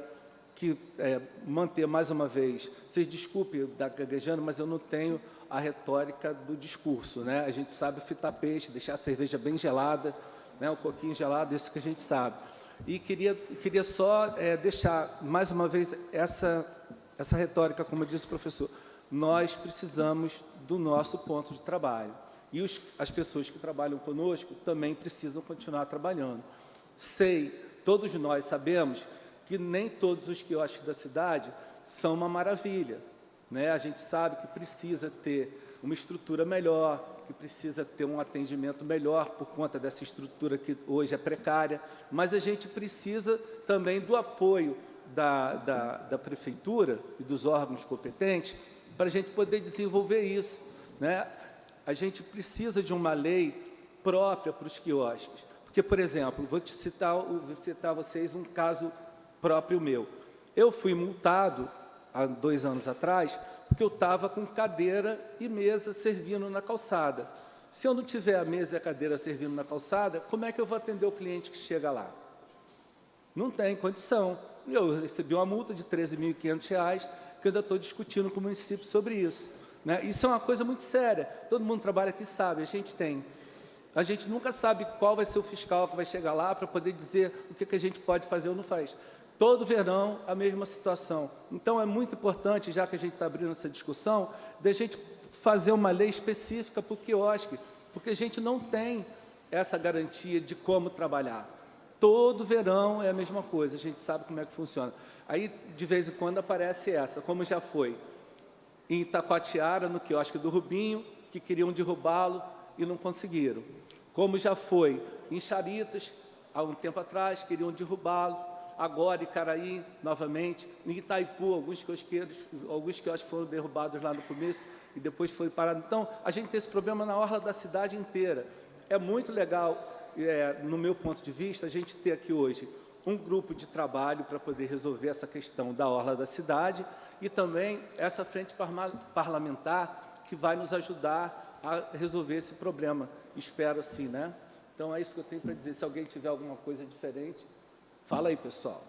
manter mais uma vez, vocês desculpem da gaguejando, mas eu não tenho a retórica do discurso, né? A gente sabe fritar peixe, deixar a cerveja bem gelada, né? O coquinho gelado, isso que a gente sabe. E queria só deixar mais uma vez essa retórica, como disse o professor. Nós precisamos do nosso ponto de trabalho. E as pessoas que trabalham conosco também precisam continuar trabalhando. Todos nós sabemos que nem todos os quiosques da cidade são uma maravilha, né? A gente sabe que precisa ter uma estrutura melhor, que precisa ter um atendimento melhor por conta dessa estrutura que hoje é precária, mas a gente precisa também do apoio da prefeitura e dos órgãos competentes para a gente poder desenvolver isso, né? A gente precisa de uma lei própria para os quiosques, porque, por exemplo, vou citar a vocês um caso próprio meu. Eu fui multado há 2 anos atrás porque eu estava com cadeira e mesa servindo na calçada. Se eu não tiver a mesa e a cadeira servindo na calçada, como é que eu vou atender o cliente que chega lá? Não tem condição. Eu recebi uma multa de R$ 13.500, que eu ainda estou discutindo com o município sobre isso, né? Isso é uma coisa muito séria. Todo mundo trabalha aqui sabe, a gente nunca sabe qual vai ser o fiscal que vai chegar lá para poder dizer o que a gente pode fazer ou não faz. Todo verão, a mesma situação. Então, é muito importante, já que a gente está abrindo essa discussão, de a gente fazer uma lei específica para o quiosque, porque a gente não tem essa garantia de como trabalhar. Todo verão é a mesma coisa, a gente sabe como é que funciona. Aí, de vez em quando, aparece essa, como já foi em Itacoatiara, no quiosque do Rubinho, que queriam derrubá-lo e não conseguiram. Como já foi em Charitas, há um tempo atrás, queriam derrubá-lo. Agora, em Icaraí, novamente, em Itaipu, alguns quiosques foram derrubados lá no começo e depois foi parado. Então, a gente tem esse problema na orla da cidade inteira. É muito legal, no meu ponto de vista, a gente ter aqui hoje um grupo de trabalho para poder resolver essa questão da orla da cidade e também essa frente parlamentar que vai nos ajudar a resolver esse problema. Espero assim, né? Então, é isso que eu tenho para dizer. Se alguém tiver alguma coisa diferente... Fala aí, pessoal.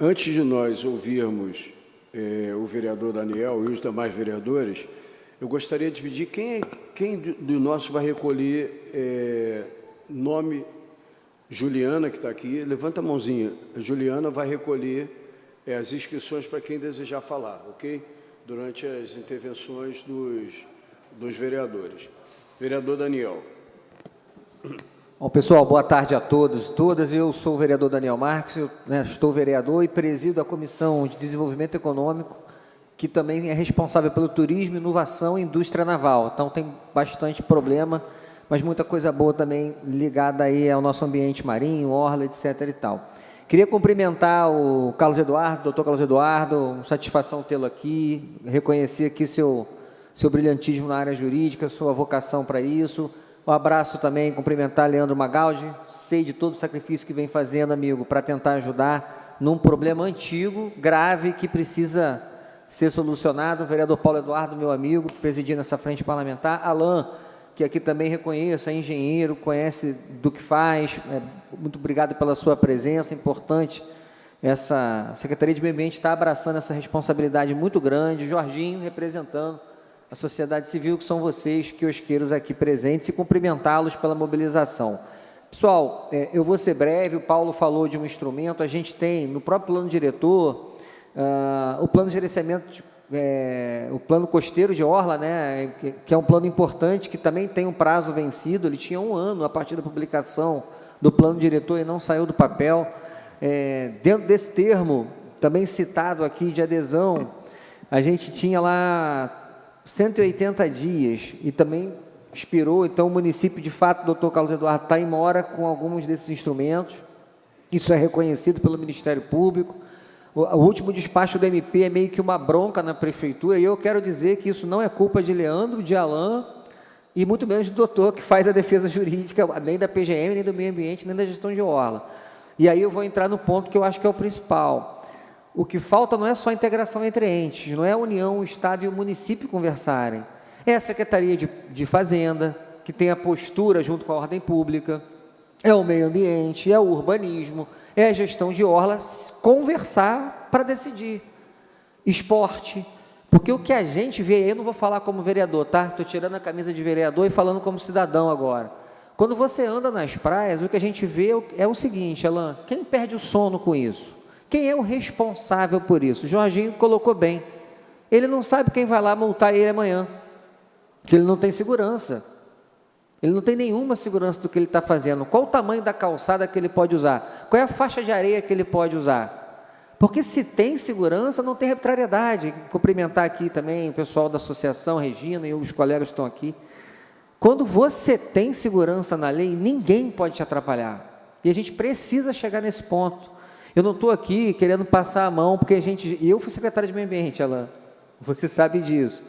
Antes de nós ouvirmos o vereador Daniel e os demais vereadores, eu gostaria de pedir quem do nosso vai recolher nome. Juliana, que está aqui, levanta a mãozinha. A Juliana vai recolher as inscrições para quem desejar falar, ok? Durante as intervenções dos vereadores. Vereador Daniel. Bom, pessoal, boa tarde a todos e todas. Eu sou o vereador Daniel Marques, estou vereador e presido a Comissão de Desenvolvimento Econômico, que também é responsável pelo turismo, inovação e indústria naval. Então, tem bastante problema, mas muita coisa boa também ligada aí ao nosso ambiente marinho, orla, etc. e tal. Queria cumprimentar o Carlos Eduardo, doutor Carlos Eduardo, satisfação tê-lo aqui, reconhecer aqui seu brilhantismo na área jurídica, sua vocação para isso. Um abraço também, cumprimentar Leandro Magaldi, sei de todo o sacrifício que vem fazendo, amigo, para tentar ajudar num problema antigo, grave, que precisa ser solucionado. O vereador Paulo Eduardo, meu amigo, presidindo essa frente parlamentar. Alain, que aqui também reconheço, é engenheiro, conhece do que faz. Muito obrigado pela sua presença, importante. Essa Secretaria de Meio Ambiente está abraçando essa responsabilidade muito grande. Jorginho, representando a sociedade civil, que são vocês, quiosqueiros aqui presentes, e cumprimentá-los pela mobilização. Pessoal, eu vou ser breve, o Paulo falou de um instrumento, a gente tem no próprio plano diretor, o plano de gerenciamento, o plano costeiro de Orla, né, que é um plano importante, que também tem um prazo vencido, ele tinha 1 ano a partir da publicação do plano diretor e não saiu do papel. Dentro desse termo, também citado aqui de adesão, a gente tinha lá 180 dias e também expirou, então o município, de fato, o doutor Carlos Eduardo está em mora com alguns desses instrumentos, isso é reconhecido pelo Ministério Público. O último despacho do MP é meio que uma bronca na prefeitura, e eu quero dizer que isso não é culpa de Leandro, de Alain, e muito menos do doutor que faz a defesa jurídica, nem da PGM, nem do meio ambiente, nem da gestão de Orla. E aí eu vou entrar no ponto que eu acho que é o principal. O que falta não é só a integração entre entes, não é a União, o Estado e o município conversarem. É a Secretaria de Fazenda, que tem a postura junto com a ordem pública, é o meio ambiente, é o urbanismo, é a gestão de Orla, conversar para decidir. Esporte, porque o que a gente vê, eu não vou falar como vereador, tá? Estou tirando a camisa de vereador e falando como cidadão agora. Quando você anda nas praias, o que a gente vê é o seguinte, Alain, quem perde o sono com isso? Quem é o responsável por isso? O Jorginho colocou bem. Ele não sabe quem vai lá multar ele amanhã, que ele não tem segurança. Ele não tem nenhuma segurança do que ele está fazendo. Qual o tamanho da calçada que ele pode usar? Qual é a faixa de areia que ele pode usar? Porque se tem segurança, não tem arbitrariedade. Cumprimentar aqui também o pessoal da associação, Regina e os colegas que estão aqui. Quando você tem segurança na lei, ninguém pode te atrapalhar. E a gente precisa chegar nesse ponto. Eu não estou aqui querendo passar a mão, porque eu fui secretário de Meio Ambiente, Alain, você sabe disso.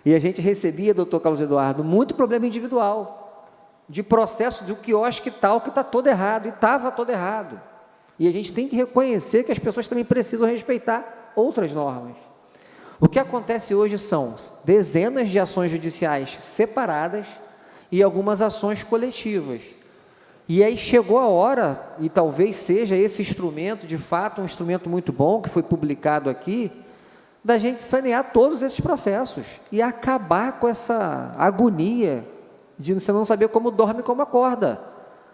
E a gente recebia, doutor Carlos Eduardo, muito problema individual, de processo do quiosque tal, que está todo errado, e estava todo errado. E a gente tem que reconhecer que as pessoas também precisam respeitar outras normas. O que acontece hoje são dezenas de ações judiciais separadas e algumas ações coletivas. E aí chegou a hora, e talvez seja esse instrumento, de fato, um instrumento muito bom, que foi publicado aqui, da gente sanear todos esses processos e acabar com essa agonia de você não saber como dorme e como acorda.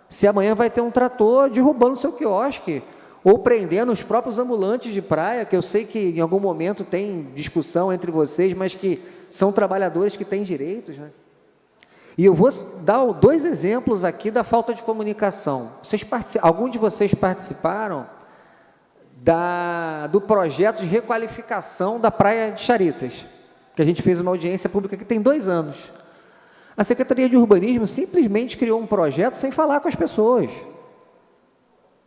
Se amanhã vai ter um trator derrubando o seu quiosque, ou prendendo os próprios ambulantes de praia, que eu sei que em algum momento tem discussão entre vocês, mas que são trabalhadores que têm direitos, né? E eu vou dar 2 exemplos aqui da falta de comunicação. Alguns de vocês participaram do projeto de requalificação da Praia de Charitas, que a gente fez uma audiência pública que tem 2 anos. A Secretaria de Urbanismo simplesmente criou um projeto sem falar com as pessoas.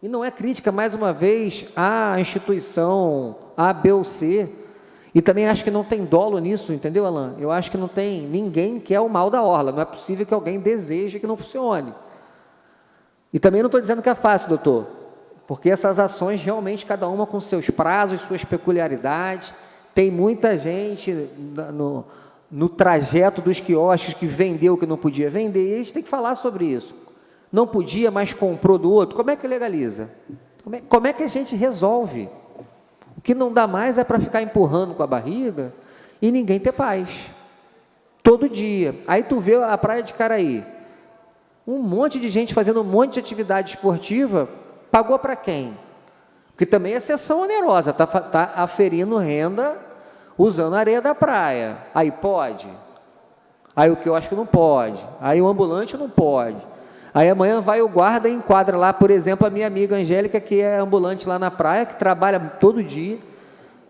E não é crítica, mais uma vez, à instituição A, B ou C. E também acho que não tem dolo nisso, entendeu, Alain? Eu acho que não tem ninguém que é o mal da Orla. Não é possível que alguém deseje que não funcione. E também não estou dizendo que é fácil, doutor, porque essas ações, realmente, cada uma com seus prazos, suas peculiaridades. Tem muita gente no trajeto dos quiosques que vendeu o que não podia vender, e a gente tem que falar sobre isso. Não podia, mas comprou do outro. Como é que legaliza? Como é que a gente resolve? O que não dá mais é para ficar empurrando com a barriga e ninguém ter paz. Todo dia. Aí tu vê a praia de Caraí. Um monte de gente fazendo um monte de atividade esportiva, pagou para quem? Porque também é sessão onerosa, está aferindo renda usando a areia da praia. Aí pode? Aí o quiosque não pode. Aí o ambulante não pode. Aí amanhã vai o guarda e enquadra lá, por exemplo, a minha amiga Angélica, que é ambulante lá na praia, que trabalha todo dia,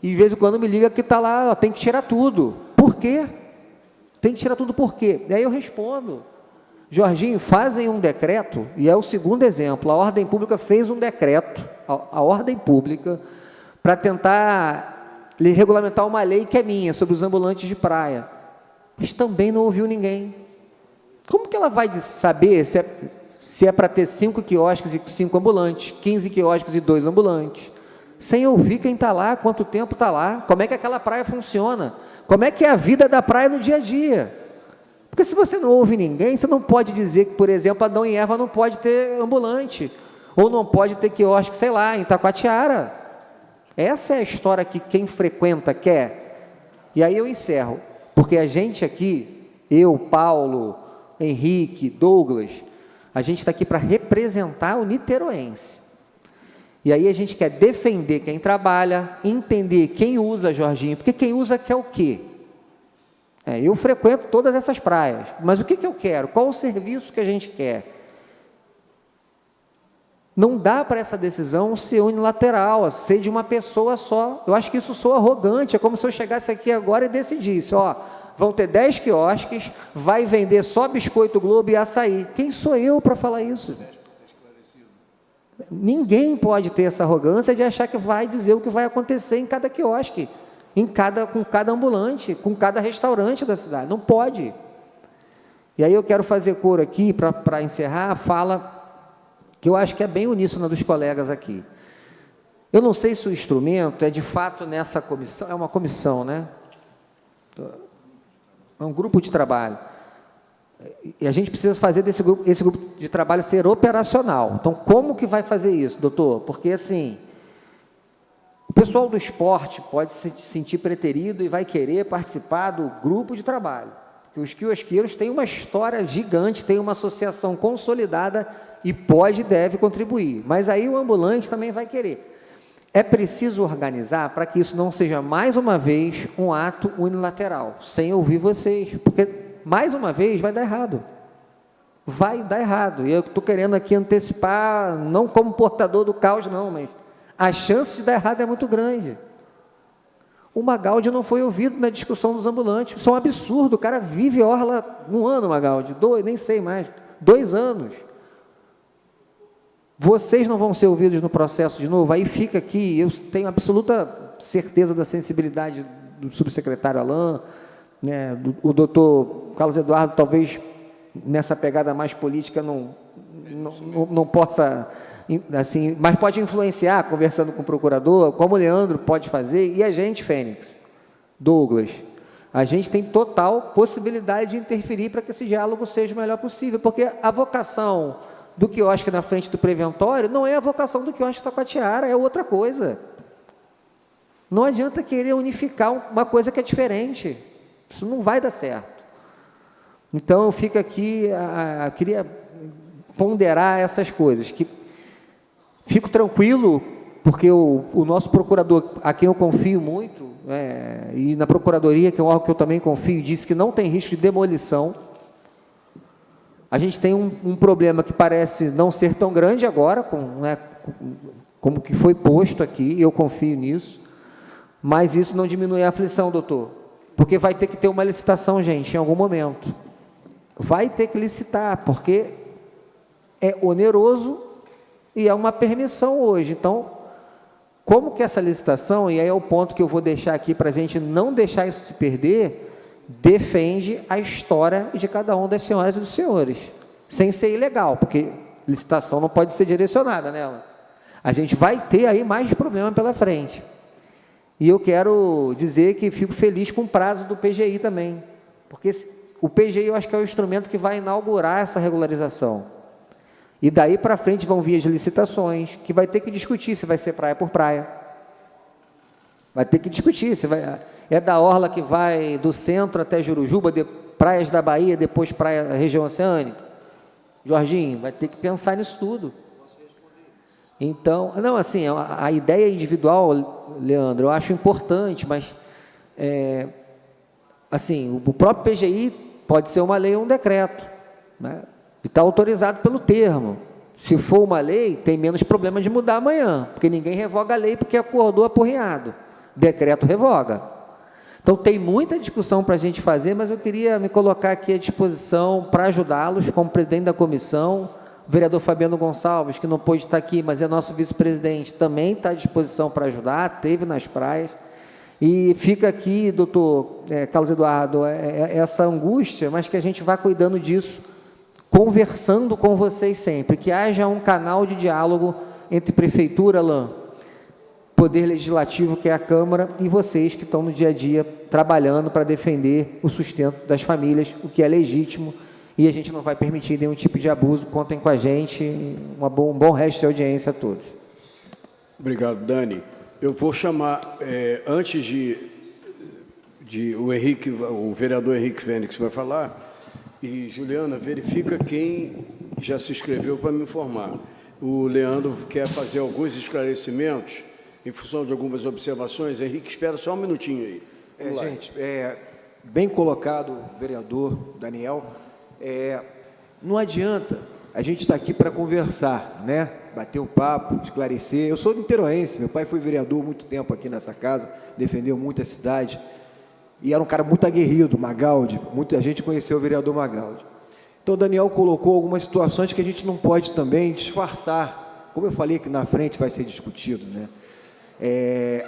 e de vez em quando me liga que está lá, ó, tem que tirar tudo. Por quê? Tem que tirar tudo por quê? Daí eu respondo, Jorginho, fazem um decreto, e é o segundo exemplo, a ordem pública fez um decreto, a ordem pública, para tentar regulamentar uma lei que é minha, sobre os ambulantes de praia, mas também não ouviu ninguém. Como que ela vai saber se é para ter 5 quiosques e 5 ambulantes, 15 quiosques e 2 ambulantes, sem ouvir quem está lá, quanto tempo está lá, como é que aquela praia funciona, como é que é a vida da praia no dia a dia? Porque se você não ouve ninguém, você não pode dizer que, por exemplo, Adão e Eva não pode ter ambulante, ou não pode ter quiosque, sei lá, em Taquatiara. Essa é a história que quem frequenta quer. E aí eu encerro, porque a gente aqui, eu, Paulo, Henrique, Douglas, A gente está aqui para representar o niteroense. E aí a gente quer defender quem trabalha, entender quem usa, Jorginho, porque quem usa quer o quê? Eu frequento todas essas praias, mas o que eu quero? Qual o serviço que a gente quer? Não dá para essa decisão ser unilateral, ser de uma pessoa só. Eu acho que isso soa arrogante, é como se eu chegasse aqui agora e decidisse, vão ter 10 quiosques, vai vender só biscoito Globo e açaí. Quem sou eu para falar isso? Ninguém pode ter essa arrogância de achar que vai dizer o que vai acontecer em cada quiosque, com cada ambulante, com cada restaurante da cidade. Não pode. E aí eu quero fazer coro aqui, para encerrar, a fala que eu acho que é bem uníssona dos colegas aqui. Eu não sei se o instrumento é de fato nessa comissão, é uma comissão, né? É um grupo de trabalho. E a gente precisa fazer esse grupo de trabalho ser operacional. Então, como que vai fazer isso, doutor? Porque, assim, o pessoal do esporte pode se sentir preterido e vai querer participar do grupo de trabalho. Porque os quiosqueiros têm uma história gigante, têm uma associação consolidada e pode e deve contribuir. Mas aí o ambulante também vai querer. É preciso organizar para que isso não seja, mais uma vez, um ato unilateral, sem ouvir vocês, porque, mais uma vez, vai dar errado. Vai dar errado. E eu estou querendo aqui antecipar, não como portador do caos, não, mas a chance de dar errado é muito grande. O Magaldi não foi ouvido na discussão dos ambulantes. Isso é um absurdo. O cara vive orla 1 ano, Magaldi, 2, nem sei mais, 2 anos. Vocês não vão ser ouvidos no processo de novo? Aí fica aqui, eu tenho absoluta certeza da sensibilidade do subsecretário Alain, né, o doutor Carlos Eduardo, talvez nessa pegada mais política não possa, assim, mas pode influenciar, conversando com o procurador, como o Leandro pode fazer, e a gente, Fênix, Douglas, a gente tem total possibilidade de interferir para que esse diálogo seja o melhor possível, porque a vocação do quiosque na frente do preventório não é a vocação do quiosque da Taquatiara, é outra coisa. Não adianta querer unificar uma coisa que é diferente. Isso não vai dar certo. Então, eu fico aqui, queria ponderar essas coisas. Fico tranquilo, porque o nosso procurador, a quem eu confio muito, e na Procuradoria, que é um órgão que eu também confio, disse que não tem risco de demolição. A gente tem um problema que parece não ser tão grande agora, como que foi posto aqui, e eu confio nisso, mas isso não diminui a aflição, doutor, porque vai ter que ter uma licitação, gente, em algum momento. Vai ter que licitar, porque é oneroso e é uma permissão hoje. Então, como que essa licitação, e aí é o ponto que eu vou deixar aqui para a gente não deixar isso se perder, defende a história de cada um das senhoras e dos senhores, sem ser ilegal, porque licitação não pode ser direcionada nela. A gente vai ter aí mais problema pela frente. E eu quero dizer que fico feliz com o prazo do PGI também, porque o PGI eu acho que é o instrumento que vai inaugurar essa regularização. E daí para frente vão vir as licitações, que vai ter que discutir se vai ser praia por praia. Vai ter que discutir se vai... É da orla que vai do centro até Jurujuba, praias da Bahia, depois praia, região oceânica. Jorginho, vai ter que pensar nisso tudo. Então, não, assim, a ideia individual, Leandro, eu acho importante, mas, assim, o próprio PGI pode ser uma lei ou um decreto, né? E está autorizado pelo termo. Se for uma lei, tem menos problema de mudar amanhã, porque ninguém revoga a lei porque acordou apurrinhado. Decreto revoga. Então, tem muita discussão para a gente fazer, mas eu queria me colocar aqui à disposição para ajudá-los, como presidente da comissão. O vereador Fabiano Gonçalves, que não pôde estar aqui, mas é nosso vice-presidente, também está à disposição para ajudar, esteve nas praias. E fica aqui, doutor Carlos Eduardo, essa angústia, mas que a gente vá cuidando disso, conversando com vocês sempre, que haja um canal de diálogo entre Prefeitura, Alain, Poder Legislativo, que é a Câmara, e vocês que estão no dia a dia trabalhando para defender o sustento das famílias, o que é legítimo, e a gente não vai permitir nenhum tipo de abuso. Contem com a gente. Um bom resto de audiência a todos. Obrigado, Dani. Eu vou chamar, antes de o vereador Henrique Fênix vai falar, e Juliana, verifica quem já se inscreveu para me informar. O Leandro quer fazer alguns esclarecimentos em função de algumas observações. Henrique, espera só um minutinho aí. Vamos lá. Gente, bem colocado, vereador Daniel. Não adianta a gente estar aqui para conversar, né? Bater um papo, esclarecer. Eu sou niteroense, meu pai foi vereador muito tempo aqui nessa casa, defendeu muito a cidade. E era um cara muito aguerrido, Magaldi. Muita gente conheceu o vereador Magaldi. Então, o Daniel colocou algumas situações que a gente não pode também disfarçar. Como eu falei que na frente vai ser discutido, né?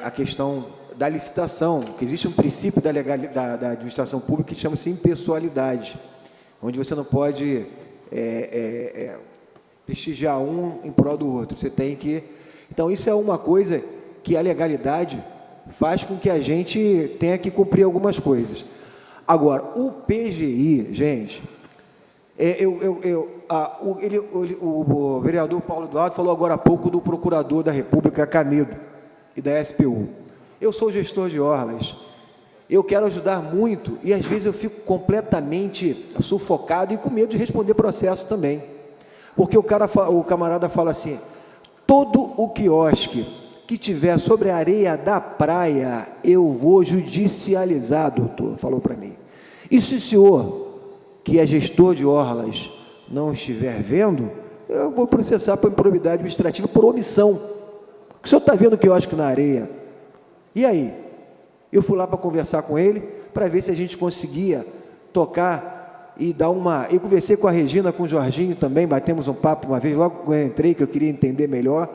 A questão da licitação, que existe um princípio da administração pública que chama-se impessoalidade, onde você não pode prestigiar um em prol do outro. Você tem que... Então, isso é uma coisa que a legalidade faz com que a gente tenha que cumprir algumas coisas. Agora, o PGI, gente... o vereador Paulo Eduardo falou agora há pouco do procurador da República, Canedo, e da SPU. Eu sou gestor de orlas, eu quero ajudar muito, e às vezes eu fico completamente sufocado e com medo de responder processo também. Porque o camarada fala assim, todo o quiosque que tiver sobre a areia da praia, eu vou judicializar, doutor, falou para mim. E se o senhor, que é gestor de orlas, não estiver vendo, eu vou processar por improbidade administrativa por omissão. O senhor está vendo o quiosque na areia? E aí? Eu fui lá para conversar com ele, para ver se a gente conseguia tocar e dar uma... Eu conversei com a Regina, com o Jorginho também, batemos um papo uma vez, logo que eu entrei, que eu queria entender melhor,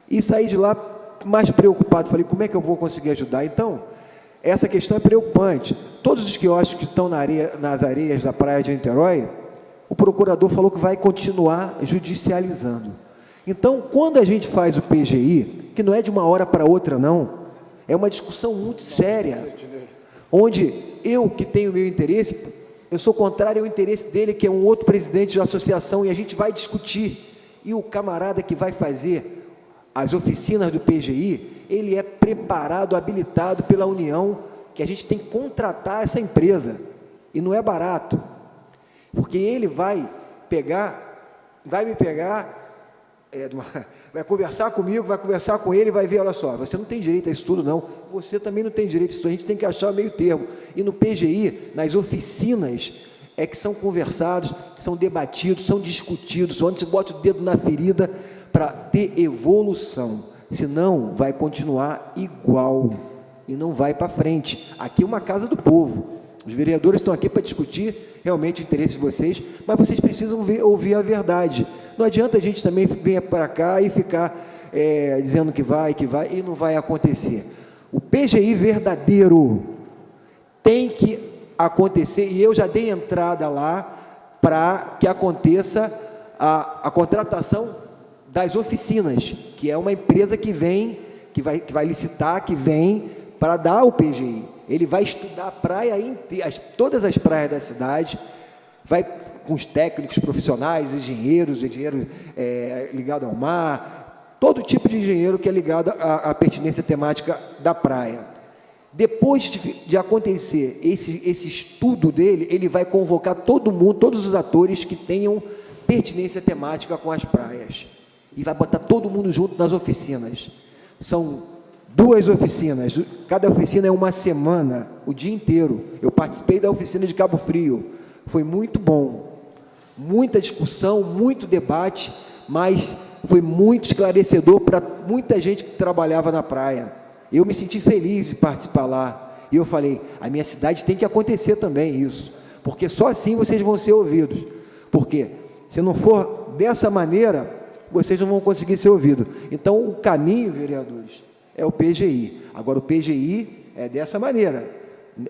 e saí de lá mais preocupado. Falei, como é que eu vou conseguir ajudar? Então, essa questão é preocupante. Todos os quiosques que estão nas areias da praia de Niterói, o procurador falou que vai continuar judicializando. Então, quando a gente faz o PGI, que não é de uma hora para outra, não, é uma discussão muito séria, onde eu, que tenho meu interesse, eu sou contrário ao interesse dele, que é um outro presidente da associação, e a gente vai discutir. E o camarada que vai fazer as oficinas do PGI, ele é preparado, habilitado pela União, que a gente tem que contratar essa empresa, e não é barato, porque ele vai me pegar, vai conversar comigo, vai conversar com ele, vai ver, olha só, você não tem direito a isso tudo, não, você também não tem direito a isso, a gente tem que achar o meio termo, e no PGI, nas oficinas, é que são conversados, são debatidos, são discutidos, onde se bota o dedo na ferida para ter evolução, senão vai continuar igual, e não vai para frente. Aqui é uma casa do povo, os vereadores estão aqui para discutir realmente o interesse de vocês, mas vocês precisam ouvir a verdade. Não adianta a gente também vir para cá e ficar dizendo que vai, e não vai acontecer. O PGI verdadeiro tem que acontecer, e eu já dei entrada lá para que aconteça a contratação das oficinas, que é uma empresa que vem, que vai licitar, que vem para dar o PGI. Ele vai estudar a praia inteira, todas as praias da cidade, vai com os técnicos profissionais, engenheiro ligado ao mar, todo tipo de engenheiro que é ligado à pertinência temática da praia. Depois de acontecer esse estudo dele, ele vai convocar todo mundo, todos os atores que tenham pertinência temática com as praias. E vai botar todo mundo junto nas oficinas. São 2 oficinas, cada oficina é uma semana, o dia inteiro. Eu participei da oficina de Cabo Frio, foi muito bom. Muita discussão, muito debate, mas foi muito esclarecedor para muita gente que trabalhava na praia. Eu me senti feliz de participar lá. E eu falei, a minha cidade tem que acontecer também isso, porque só assim vocês vão ser ouvidos. Porque se não for dessa maneira, vocês não vão conseguir ser ouvidos. Então, o caminho, vereadores, é o PGI. Agora, o PGI é dessa maneira.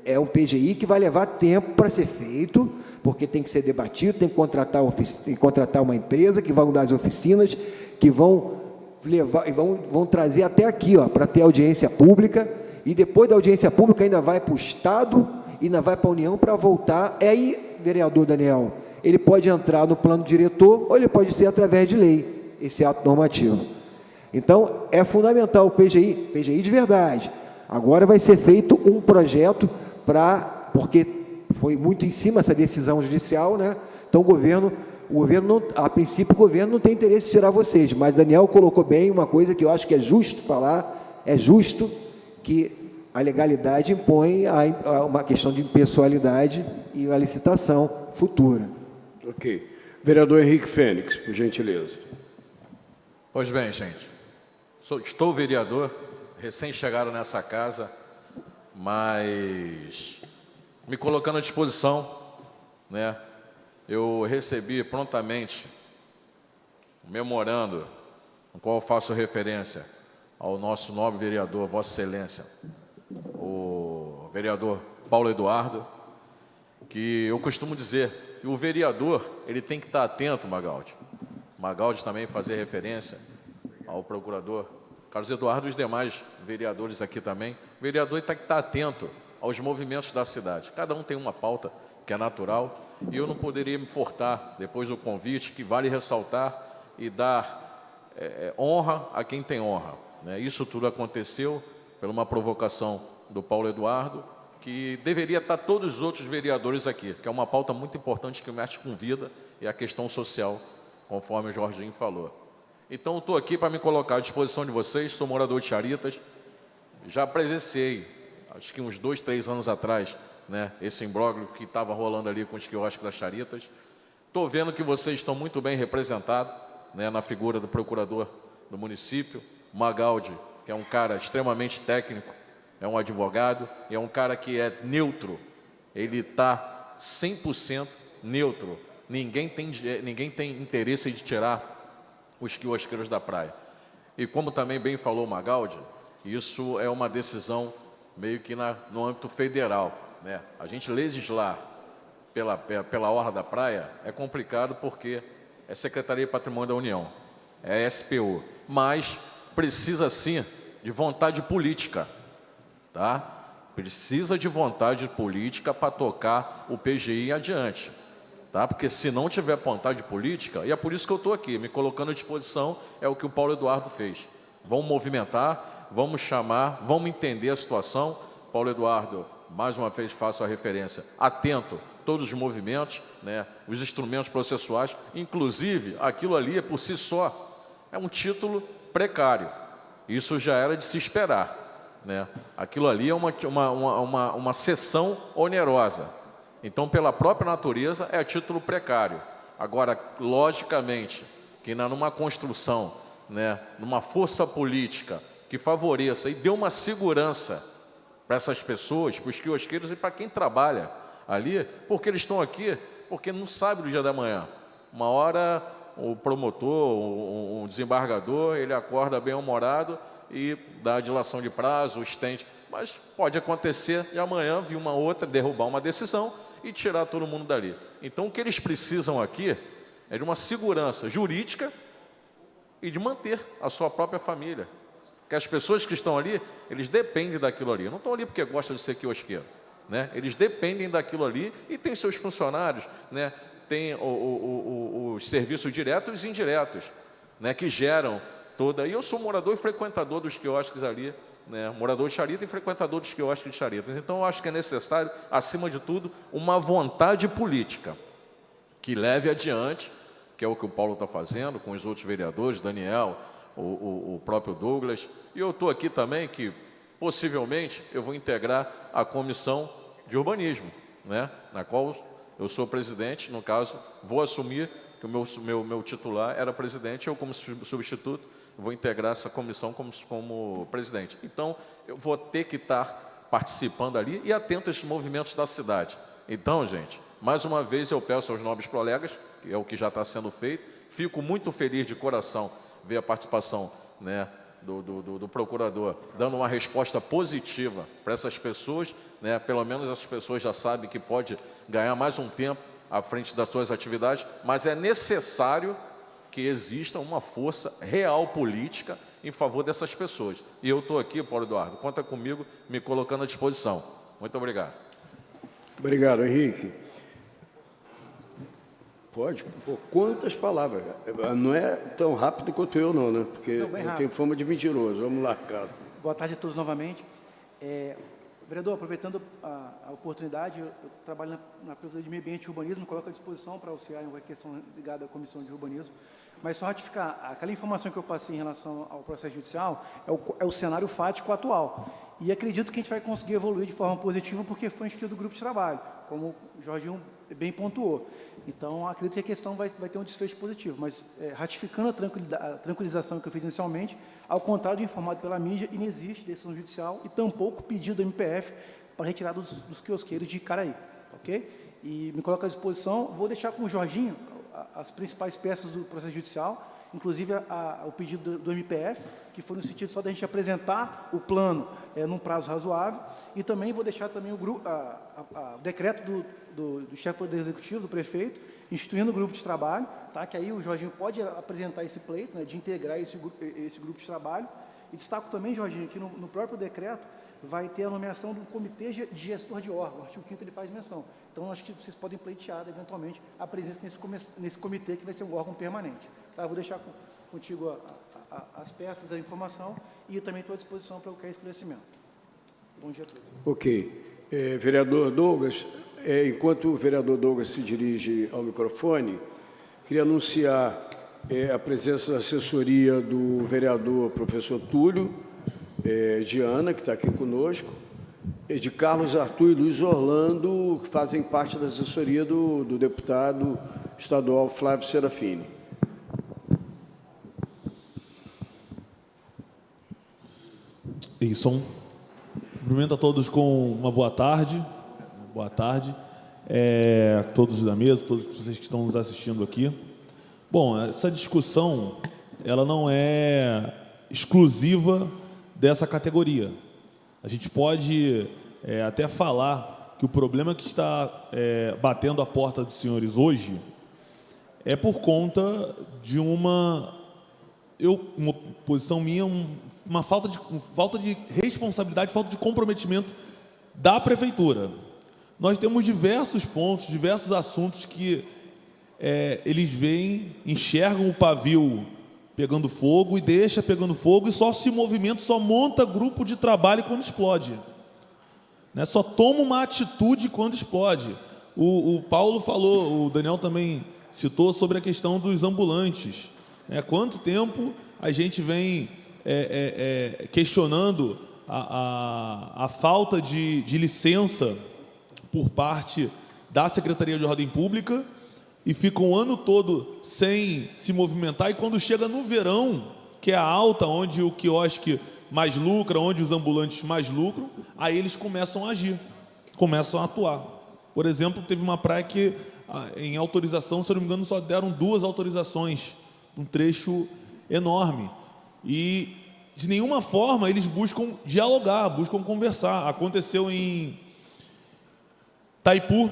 É um PGI que vai levar tempo para ser feito, porque tem que ser debatido, tem que contratar uma empresa que vão dar as oficinas, que vão levar, vão trazer até aqui, para ter audiência pública, e depois da audiência pública ainda vai para o Estado, e ainda vai para a União para voltar. Aí, vereador Daniel, ele pode entrar no plano diretor, ou ele pode ser através de lei, esse ato normativo. Então, é fundamental o PGI de verdade. Agora vai ser feito um projeto porque foi muito em cima essa decisão judicial, né? Então, o governo, o governo, a princípio, o governo não tem interesse em tirar vocês, mas Daniel colocou bem uma coisa que eu acho que é justo falar, é justo que a legalidade impõe uma questão de impessoalidade e a licitação futura. Ok. Vereador Henrique Fênix, por gentileza. Pois bem, gente, estou vereador, recém-chegado nessa casa, mas me colocando à disposição, né? Eu recebi prontamente um memorando, no qual eu faço referência ao nosso nobre vereador, Vossa Excelência, o vereador Paulo Eduardo, que eu costumo dizer que o vereador ele tem que estar atento, Magaldi. Magaldi também fazer referência ao procurador Carlos Eduardo e os demais vereadores aqui também. O vereador tem que estar atento aos movimentos da cidade. Cada um tem uma pauta que é natural e eu não poderia me furtar, depois do convite, que vale ressaltar e dar honra a quem tem honra, né? Isso tudo aconteceu por uma provocação do Paulo Eduardo, que deveria estar todos os outros vereadores aqui, que é uma pauta muito importante que mexe com vida e a questão social, conforme o Jorginho falou. Então, eu estou aqui para me colocar à disposição de vocês, sou morador de Charitas, já presenciei, acho que uns 2, 3 anos atrás, né, esse imbróglio que estava rolando ali com os quiosques das Charitas. Estou vendo que vocês estão muito bem representados, né, na figura do procurador do município, Magaldi, que é um cara extremamente técnico, é um advogado, é um cara que é neutro, ele está 100% neutro, ninguém tem interesse de tirar os quiosqueiros da praia. E como também bem falou Magaldi, isso é uma decisão meio que no âmbito federal, né? A gente legislar pela orla da praia é complicado porque é Secretaria de Patrimônio da União, é SPU, mas precisa sim de vontade política, tá? Precisa de vontade política para tocar o PGI adiante, tá? Porque se não tiver vontade política, e é por isso que eu estou aqui, me colocando à disposição, é o que o Paulo Eduardo fez. Vamos movimentar, vamos chamar, vamos entender a situação. Paulo Eduardo, mais uma vez faço a referência, atento, todos os movimentos, né, os instrumentos processuais, inclusive aquilo ali por si só é um título precário. Isso já era de se esperar, né? Aquilo ali é uma cessão onerosa. Então, pela própria natureza, é título precário. Agora, logicamente, que numa construção, né, numa força política que favoreça e dê uma segurança para essas pessoas, para os quiosqueiros e para quem trabalha ali, porque eles estão aqui, porque não sabe do dia da manhã. Uma hora o promotor, o desembargador, ele acorda bem-humorado e dá a dilação de prazo, o estende. Mas pode acontecer de amanhã vir uma outra, derrubar uma decisão e tirar todo mundo dali. Então, o que eles precisam aqui é de uma segurança jurídica e de manter a sua própria família. Porque as pessoas que estão ali, eles dependem daquilo ali. Não estão ali porque gostam de ser quiosqueiro, né? Eles dependem daquilo ali e tem seus funcionários, né? Tem os serviços diretos e indiretos, né? Que geram toda... E eu sou morador e frequentador dos quiosques ali, né? Morador de Charitas e frequentador dos quiosques de Charitas. Então, eu acho que é necessário, acima de tudo, uma vontade política que leve adiante, que é o que o Paulo está fazendo com os outros vereadores, Daniel, o próprio Douglas. E eu estou aqui também que, possivelmente, eu vou integrar a comissão de urbanismo, né? Na qual eu sou presidente, no caso, vou assumir que o meu titular era presidente, eu como substituto, vou integrar essa comissão como presidente. Então, eu vou ter que estar participando ali e atento a esses movimentos da cidade. Então, gente, mais uma vez eu peço aos nobres colegas, que é o que já está sendo feito, fico muito feliz de coração ver a participação, né, do procurador dando uma resposta positiva para essas pessoas, né? Pelo menos essas pessoas já sabem que pode ganhar mais um tempo à frente das suas atividades, mas é necessário que exista uma força real política em favor dessas pessoas. E eu estou aqui, Paulo Eduardo, conta comigo, me colocando à disposição. Muito obrigado. Obrigado, Henrique. Pode? Pô, quantas palavras? Não é tão rápido quanto eu, não, né? Porque eu tenho fama de mentiroso. Vamos lá, cara. Boa tarde a todos novamente. Vereador, aproveitando a oportunidade, eu trabalho na Procuradoria de Meio Ambiente e Urbanismo, coloco à disposição para auxiliar em qualquer questão ligada à Comissão de Urbanismo, mas só ratificar, aquela informação que eu passei em relação ao processo judicial é o cenário fático atual. E acredito que a gente vai conseguir evoluir de forma positiva porque foi instituído o grupo de trabalho, como o Jorginho bem pontuou. Então, acredito que a questão vai ter um desfecho positivo, mas ratificando a tranquilização que eu fiz inicialmente, ao contrário do informado pela mídia, e não existe decisão judicial e tampouco pedido do MPF para retirada dos quiosqueiros de Icaraí, ok? E me coloco à disposição, vou deixar com o Jorginho as principais peças do processo judicial, inclusive o pedido do MPF, que foi no sentido só da gente apresentar o plano num prazo razoável, e também vou deixar também o decreto do chefe do Poder Executivo, do prefeito, instituindo o grupo de trabalho, tá? Que aí o Jorginho pode apresentar esse pleito, né, de integrar esse grupo de trabalho. E destaco também, Jorginho, que no próprio decreto vai ter a nomeação do comitê de gestor de órgão, o artigo 5º ele faz menção. Então, acho que vocês podem pleitear, eventualmente, a presença nesse comitê, que vai ser um órgão permanente. Tá? Eu vou deixar contigo as peças, a informação, e eu também estou à disposição para qualquer esclarecimento. Bom dia a todos. Ok. Vereador Douglas, enquanto o vereador Douglas se dirige ao microfone, queria anunciar a presença da assessoria do vereador professor Túlio, de Ana, que está aqui conosco, e de Carlos Arthur e Luiz Orlando, que fazem parte da assessoria do deputado estadual Flávio Serafini. Isso. Cumprimento a todos com uma boa tarde. Boa tarde. A todos da mesa, todos vocês que estão nos assistindo aqui. Bom, essa discussão, ela não é exclusiva dessa categoria. A gente pode até falar que o problema que está batendo a porta dos senhores hoje é por conta de uma posição minha, uma falta de responsabilidade, falta de comprometimento da prefeitura. Nós temos diversos pontos, diversos assuntos que eles enxergam o pavio pegando fogo e deixa pegando fogo e só se movimenta, só monta grupo de trabalho quando explode. Né? Só toma uma atitude quando explode. O Paulo falou, o Daniel também citou sobre a questão dos ambulantes. Quanto tempo a gente vem questionando a falta de licença por parte da Secretaria de Ordem Pública e fica um ano todo sem se movimentar, e quando chega no verão, que é a alta, onde o quiosque mais lucra, onde os ambulantes mais lucram, aí eles começam a agir, começam a atuar. Por exemplo, teve uma praia que, em autorização, se eu não me engano, só deram 2 autorizações, um trecho enorme. E, de nenhuma forma, eles buscam dialogar, buscam conversar. Aconteceu em Itaipu,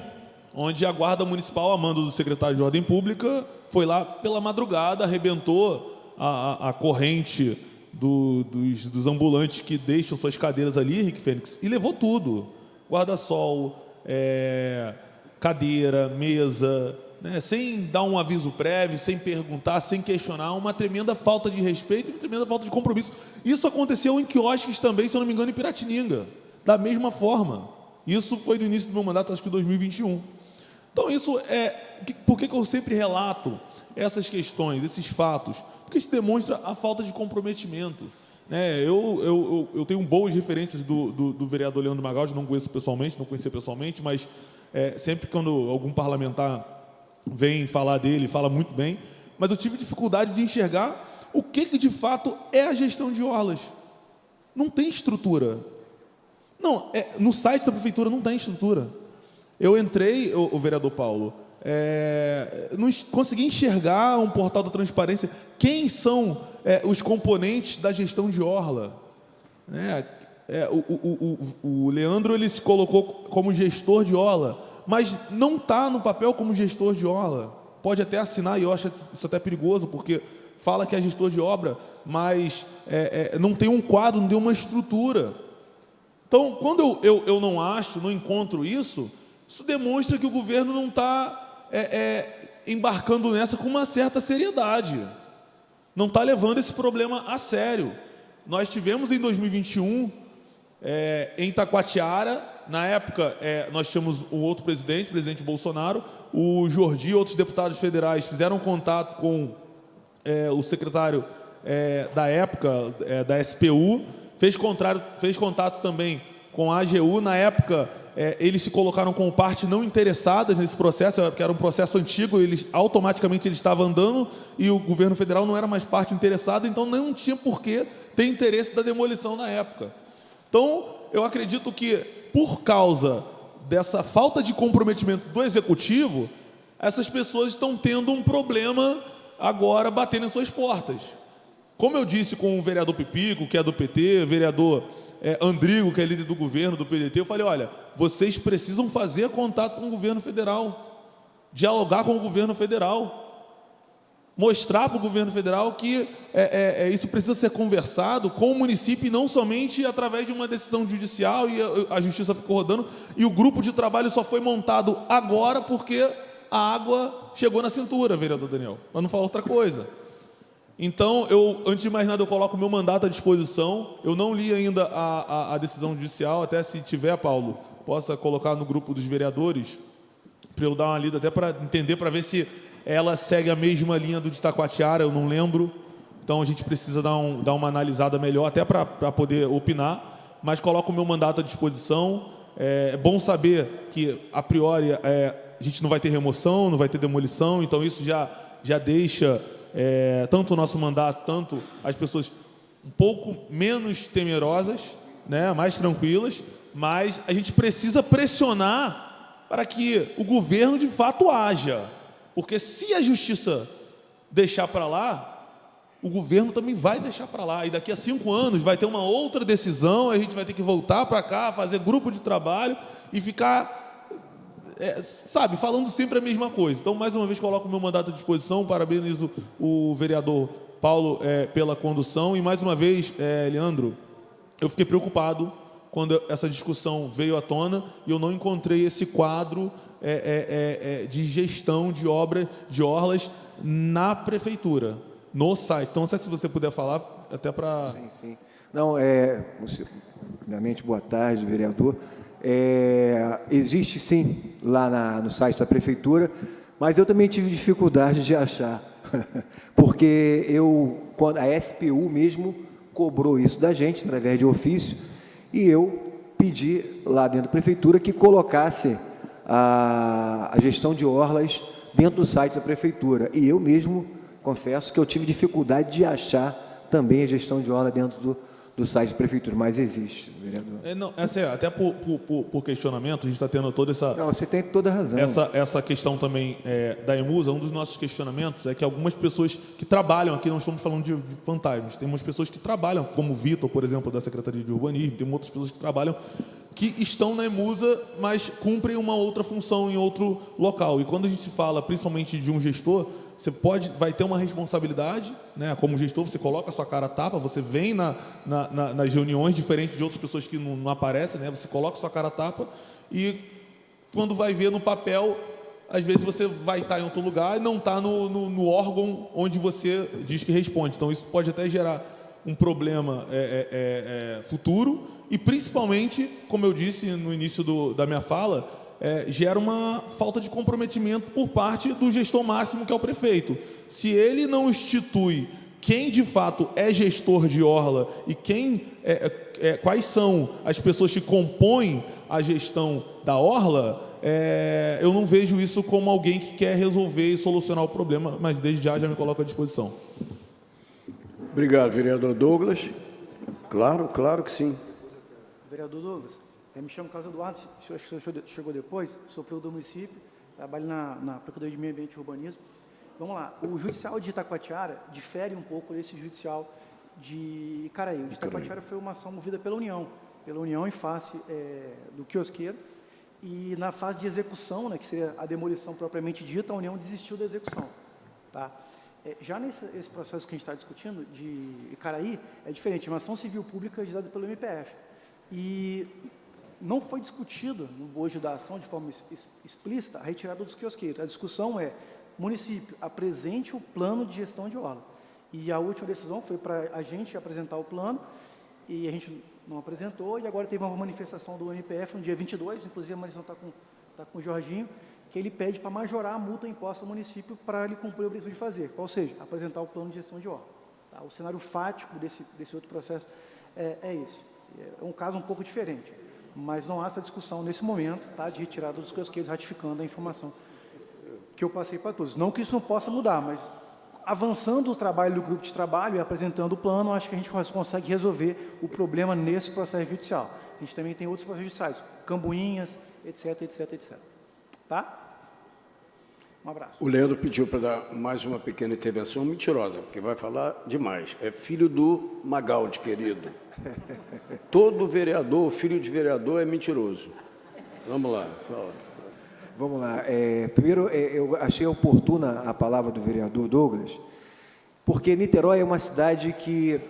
onde a Guarda Municipal, a mando do secretário de Ordem Pública, foi lá pela madrugada, arrebentou a corrente dos ambulantes que deixam suas cadeiras ali, Henrique Fênix, e levou tudo. Guarda-sol, cadeira, mesa, né, sem dar um aviso prévio, sem perguntar, sem questionar, uma tremenda falta de respeito e uma tremenda falta de compromisso. Isso aconteceu em quiosques também, se eu não me engano, em Piratininga, da mesma forma. Isso foi no início do meu mandato, acho que em 2021. Então, isso por que eu sempre relato essas questões, esses fatos? Porque isso demonstra a falta de comprometimento. Né? Eu tenho boas referências do vereador Leandro Magaldi, não conhecia pessoalmente, mas sempre quando algum parlamentar vem falar dele, fala muito bem, mas eu tive dificuldade de enxergar o que de fato é a gestão de orlas. Não tem estrutura. Não, no site da prefeitura não tem estrutura. Eu entrei, o vereador Paulo, não consegui enxergar um portal da transparência. Quem são os componentes da gestão de orla? O Leandro ele se colocou como gestor de orla, mas não está no papel como gestor de orla. Pode até assinar, e eu acho isso até perigoso, porque fala que é gestor de obra, mas não tem um quadro, não tem uma estrutura. Então, quando eu não encontro isso demonstra que o governo não está embarcando nessa com uma certa seriedade. Não está levando esse problema a sério. Nós tivemos em 2021 Em Itacoatiara, na época, nós tínhamos um outro presidente, o presidente Bolsonaro, o Jordi e outros deputados federais fizeram contato com o secretário da época, da SPU, fez contato também com a AGU. Na época, eles se colocaram como parte não interessada nesse processo, que era um processo antigo, automaticamente ele estava andando e o governo federal não era mais parte interessada, então não tinha por que ter interesse da demolição na época. Então, eu acredito que, por causa dessa falta de comprometimento do Executivo, essas pessoas estão tendo um problema agora batendo em suas portas. Como eu disse com o vereador Pipico, que é do PT, o vereador Andrigo, que é líder do governo, do PDT, eu falei, olha, vocês precisam fazer contato com o governo federal, dialogar com o governo federal, mostrar para o governo federal que isso precisa ser conversado com o município e não somente através de uma decisão judicial e a justiça ficou rodando e o grupo de trabalho só foi montado agora porque a água chegou na cintura, vereador Daniel, para não falar outra coisa. Então, antes de mais nada, eu coloco o meu mandato à disposição. Eu não li ainda a decisão judicial, até se tiver, Paulo, possa colocar no grupo dos vereadores, para eu dar uma lida, até para entender, para ver se ela segue a mesma linha do de Itacoatiara, eu não lembro. Então, a gente precisa dar uma analisada melhor, até para poder opinar. Mas coloco o meu mandato à disposição. É bom saber que, a priori, a gente não vai ter remoção, não vai ter demolição, então isso já deixa... tanto o nosso mandato, tanto as pessoas um pouco menos temerosas, né, mais tranquilas, mas a gente precisa pressionar para que o governo de fato haja, porque se a justiça deixar para lá, o governo também vai deixar para lá, e daqui a 5 anos vai ter uma outra decisão, a gente vai ter que voltar para cá, fazer grupo de trabalho e ficar... falando sempre a mesma coisa. Então, mais uma vez, coloco o meu mandato à disposição, parabenizo o vereador Paulo pela condução, e mais uma vez, Leandro, eu fiquei preocupado quando essa discussão veio à tona e eu não encontrei esse quadro de gestão de obra de orlas na prefeitura, no site. Então, não sei se você puder falar, até para... Sim. Não, primeiramente, boa tarde, vereador. Existe sim lá no site da prefeitura, mas eu também tive dificuldade de achar, porque quando a SPU mesmo cobrou isso da gente através de ofício, e eu pedi lá dentro da prefeitura que colocasse a gestão de orlas dentro do site da prefeitura, e eu mesmo confesso que eu tive dificuldade de achar também a gestão de orla dentro do site da prefeitura, mas existe, vereador. Até por questionamento, a gente está tendo toda essa... Não, você tem toda a razão. Essa questão também da EMUSA, um dos nossos questionamentos é que algumas pessoas que trabalham aqui, não estamos falando de fantasmas, tem umas pessoas que trabalham, como o Vitor, por exemplo, da Secretaria de Urbanismo, tem outras pessoas que trabalham, que estão na EMUSA, mas cumprem uma outra função em outro local. E quando a gente fala, principalmente de um gestor, você vai ter uma responsabilidade, né? Como gestor, você coloca a sua cara a tapa, você vem nas reuniões, diferente de outras pessoas que não aparecem, né? Você coloca a sua cara a tapa e quando vai ver no papel, às vezes você vai estar em outro lugar e não está no órgão onde você diz que responde. Então, isso pode até gerar um problema futuro e, principalmente, como eu disse no início da minha fala, gera uma falta de comprometimento por parte do gestor máximo, que é o prefeito. Se ele não institui quem de fato é gestor de orla e quais são as pessoas que compõem a gestão da orla, eu não vejo isso como alguém que quer resolver e solucionar o problema, mas desde já me coloco à disposição. Obrigado, vereador Douglas. Claro que sim. Vereador Douglas, me chamo Carlos Eduardo, o senhor chegou depois, sou procurador do município, trabalho na Procuradoria de Meio Ambiente e Urbanismo. Vamos lá, o judicial de Itacoatiara difere um pouco desse judicial de Icaraí. O de Itacoatiara foi uma ação movida pela União em face do quiosqueiro, e na fase de execução, né, que seria a demolição propriamente dita, a União desistiu da execução. Tá? Já esse processo que a gente está discutindo, de Icaraí, é diferente, é uma ação civil pública realizada pelo MPF. E não foi discutido no bojo da ação de forma explícita a retirada dos quiosqueiros. A discussão município, apresente o plano de gestão de orla. E a última decisão foi para a gente apresentar o plano, e a gente não apresentou, e agora teve uma manifestação do MPF no dia 22, inclusive a manifestação está com o Jorginho, que ele pede para majorar a multa imposta ao município para ele cumprir o objetivo de fazer, ou seja, apresentar o plano de gestão de obra. Tá? O cenário fático desse outro processo é esse. É um caso um pouco diferente, mas não há essa discussão nesse momento, tá, de retirada dos kiosqueiros, ratificando a informação que eu passei para todos. Não que isso não possa mudar, mas avançando o trabalho do grupo de trabalho e apresentando o plano, acho que a gente consegue resolver o problema nesse processo judicial. A gente também tem outros processos judiciais, Cambuinhas, etc, etc, etc. Tá? Um abraço. O Leandro pediu para dar mais uma pequena intervenção mentirosa, porque vai falar demais. É filho do Magaldi, querido. Todo vereador, filho de vereador, é mentiroso. Vamos lá, fala. Vamos lá. Primeiro, eu achei oportuna a palavra do vereador Douglas, porque Niterói é uma cidade que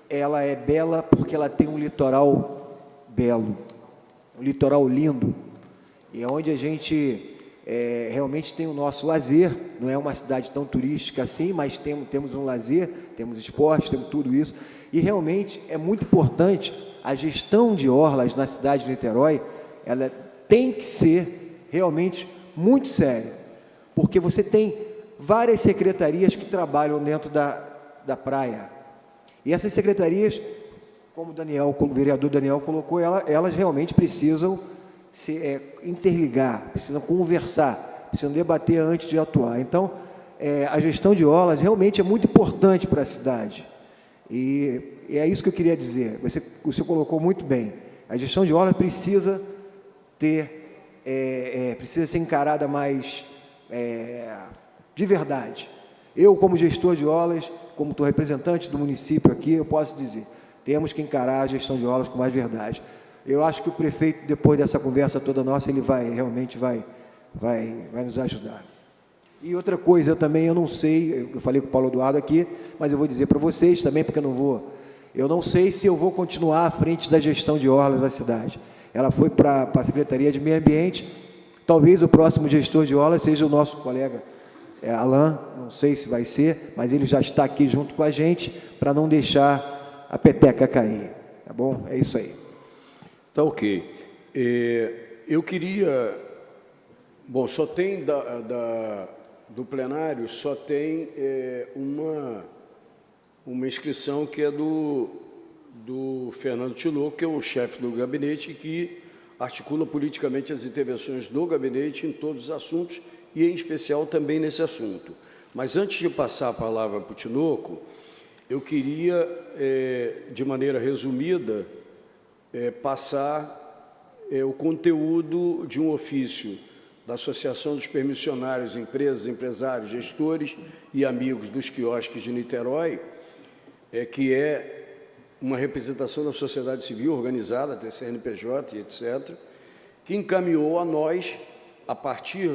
ela é bela porque ela tem um litoral belo, um litoral lindo, e é onde a gente realmente tem o nosso lazer. Não é uma cidade tão turística assim, mas temos um lazer, temos esporte, temos tudo isso, e realmente é muito importante a gestão de orlas na cidade de Niterói. Ela tem que ser realmente muito séria, porque você tem várias secretarias que trabalham dentro da praia, e essas secretarias, como o vereador Daniel colocou, elas realmente precisam se interligar, precisam conversar, precisam debater antes de atuar. Então, a gestão de orlas realmente é muito importante para a cidade, e é isso que eu queria dizer. Você colocou muito bem, a gestão de orlas precisa precisa ser encarada mais de verdade. Eu, como gestor de orlas, como estou representante do município aqui, eu posso dizer, temos que encarar a gestão de orlas com mais verdade. Eu acho que o prefeito, depois dessa conversa toda nossa, ele realmente vai nos ajudar. E outra coisa, eu não sei, eu falei com o Paulo Eduardo aqui, mas eu vou dizer para vocês também, porque eu não sei se eu vou continuar à frente da gestão de orlas da cidade. Ela foi para a Secretaria de Meio Ambiente. Talvez o próximo gestor de orlas seja o nosso colega Alain, não sei se vai ser, mas ele já está aqui junto com a gente para não deixar a peteca cair. Tá bom? É isso aí. Tá ok. Eu queria... Bom, só tem do plenário, só tem uma inscrição que é do Fernando Tinoco, que é o chefe do gabinete, que articula politicamente as intervenções do gabinete em todos os assuntos, e em especial também nesse assunto. Mas antes de passar a palavra para o Tinoco, eu queria, de maneira resumida, passar o conteúdo de um ofício da Associação dos Permissionários, Empresas, Empresários, Gestores e Amigos dos Quiosques de Niterói, que é uma representação da sociedade civil organizada, TCNPJ e etc., que encaminhou a nós, a partir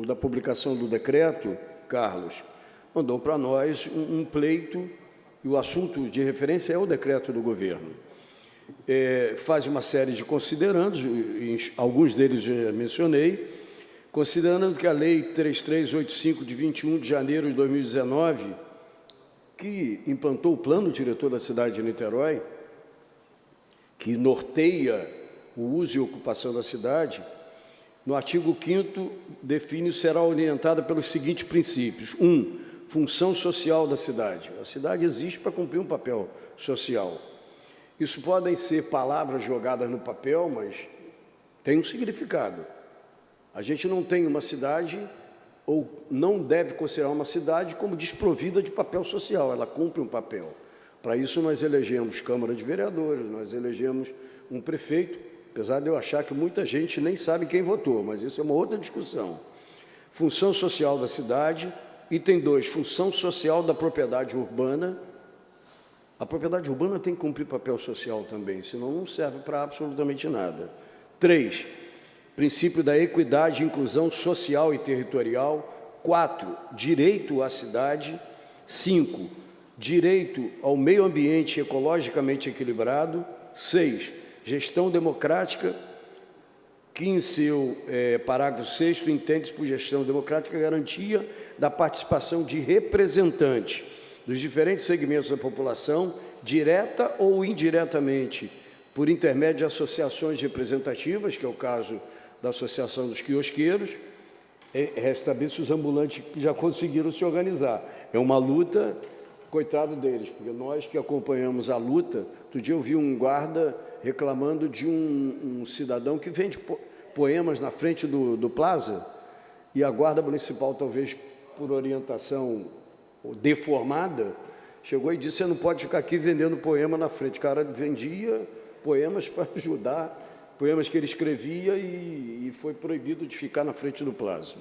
da publicação do decreto, Carlos, mandou para nós um pleito, e o assunto de referência é o decreto do governo. Faz uma série de considerandos, alguns deles já mencionei, considerando que a Lei 3385, de 21 de janeiro de 2019, que implantou o plano diretor da cidade de Niterói, que norteia o uso e ocupação da cidade, no artigo 5º define será orientada pelos seguintes princípios. 1. Função social da cidade. A cidade existe para cumprir um papel social. Isso podem ser palavras jogadas no papel, mas tem um significado. A gente não tem uma cidade, ou não deve considerar uma cidade como desprovida de papel social, ela cumpre um papel. Para isso nós elegemos Câmara de Vereadores, nós elegemos um prefeito, apesar de eu achar que muita gente nem sabe quem votou, mas isso é uma outra discussão. Função social da cidade. Item 2, função social da propriedade urbana. A propriedade urbana tem que cumprir papel social também, senão não serve para absolutamente nada. 3, princípio da equidade e inclusão social e territorial. 4, direito à cidade. 5, direito ao meio ambiente ecologicamente equilibrado. 6, gestão democrática, que em seu parágrafo 6º entende-se por gestão democrática a garantia da participação de representantes dos diferentes segmentos da população, direta ou indiretamente, por intermédio de associações representativas, que é o caso da Associação dos Quiosqueiros. Resta saber se os ambulantes já conseguiram se organizar. É uma luta, coitado deles, porque nós que acompanhamos a luta, outro dia eu vi um guarda reclamando de um cidadão que vende poemas na frente do Plaza, e a Guarda Municipal, talvez por orientação deformada, chegou e disse: você não pode ficar aqui vendendo poema na frente. O cara vendia poemas para ajudar, poemas que ele escrevia, e foi proibido de ficar na frente do Plaza.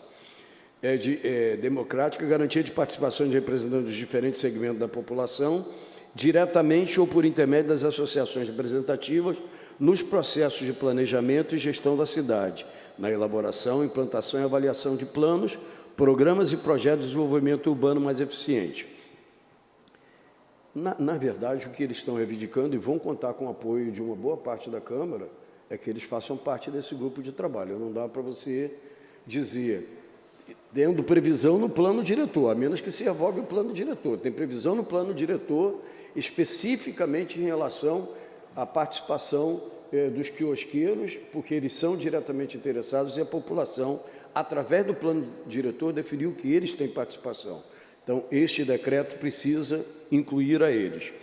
Democrática, garantia de participação de representantes dos diferentes segmentos da população, diretamente ou por intermédio das associações representativas, nos processos de planejamento e gestão da cidade, na elaboração, implantação e avaliação de planos, programas e projetos de desenvolvimento urbano mais eficiente. Na verdade, o que eles estão reivindicando, e vão contar com o apoio de uma boa parte da Câmara, é que eles façam parte desse grupo de trabalho. Não dá para você dizer, tendo previsão no plano diretor, a menos que se revogue o plano diretor. Tem previsão no plano diretor, especificamente em relação à participação dos quiosqueiros, porque eles são diretamente interessados, e a população, através do plano diretor, definiu que eles têm participação. Então, este decreto precisa incluir a eles.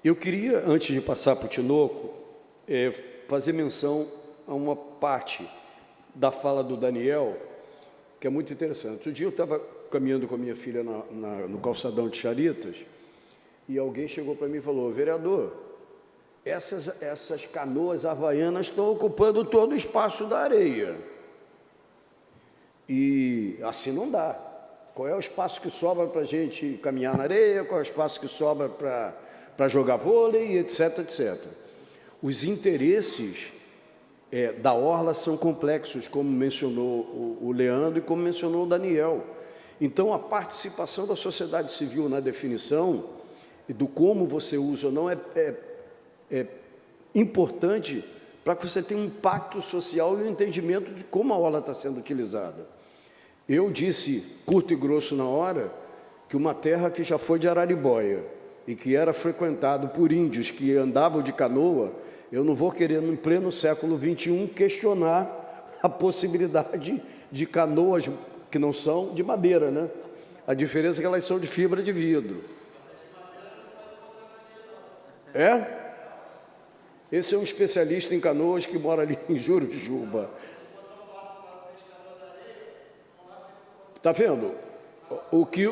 Eu queria, antes de passar para o Tinoco, fazer menção a uma parte da fala do Daniel, que é muito interessante. Outro dia eu estava caminhando com a minha filha no calçadão de Charitas, e alguém chegou para mim e falou: vereador, essas canoas havaianas estão ocupando todo o espaço da areia. E assim não dá. Qual é o espaço que sobra para a gente caminhar na areia? Qual é o espaço que sobra para jogar vôlei, etc, etc. Os interesses da orla são complexos, como mencionou o Leandro e como mencionou o Daniel. Então, a participação da sociedade civil na definição e do como você usa ou não é importante para que você tenha um impacto social e um entendimento de como a orla está sendo utilizada. Eu disse, curto e grosso na hora, que uma terra que já foi de Araribóia e que era frequentado por índios que andavam de canoa, eu não vou querer, em pleno século XXI, questionar a possibilidade de canoas que não são de madeira, né? A diferença é que elas são de fibra de vidro. Esse é um especialista em canoas que mora ali em Jurujuba. Está vendo? O que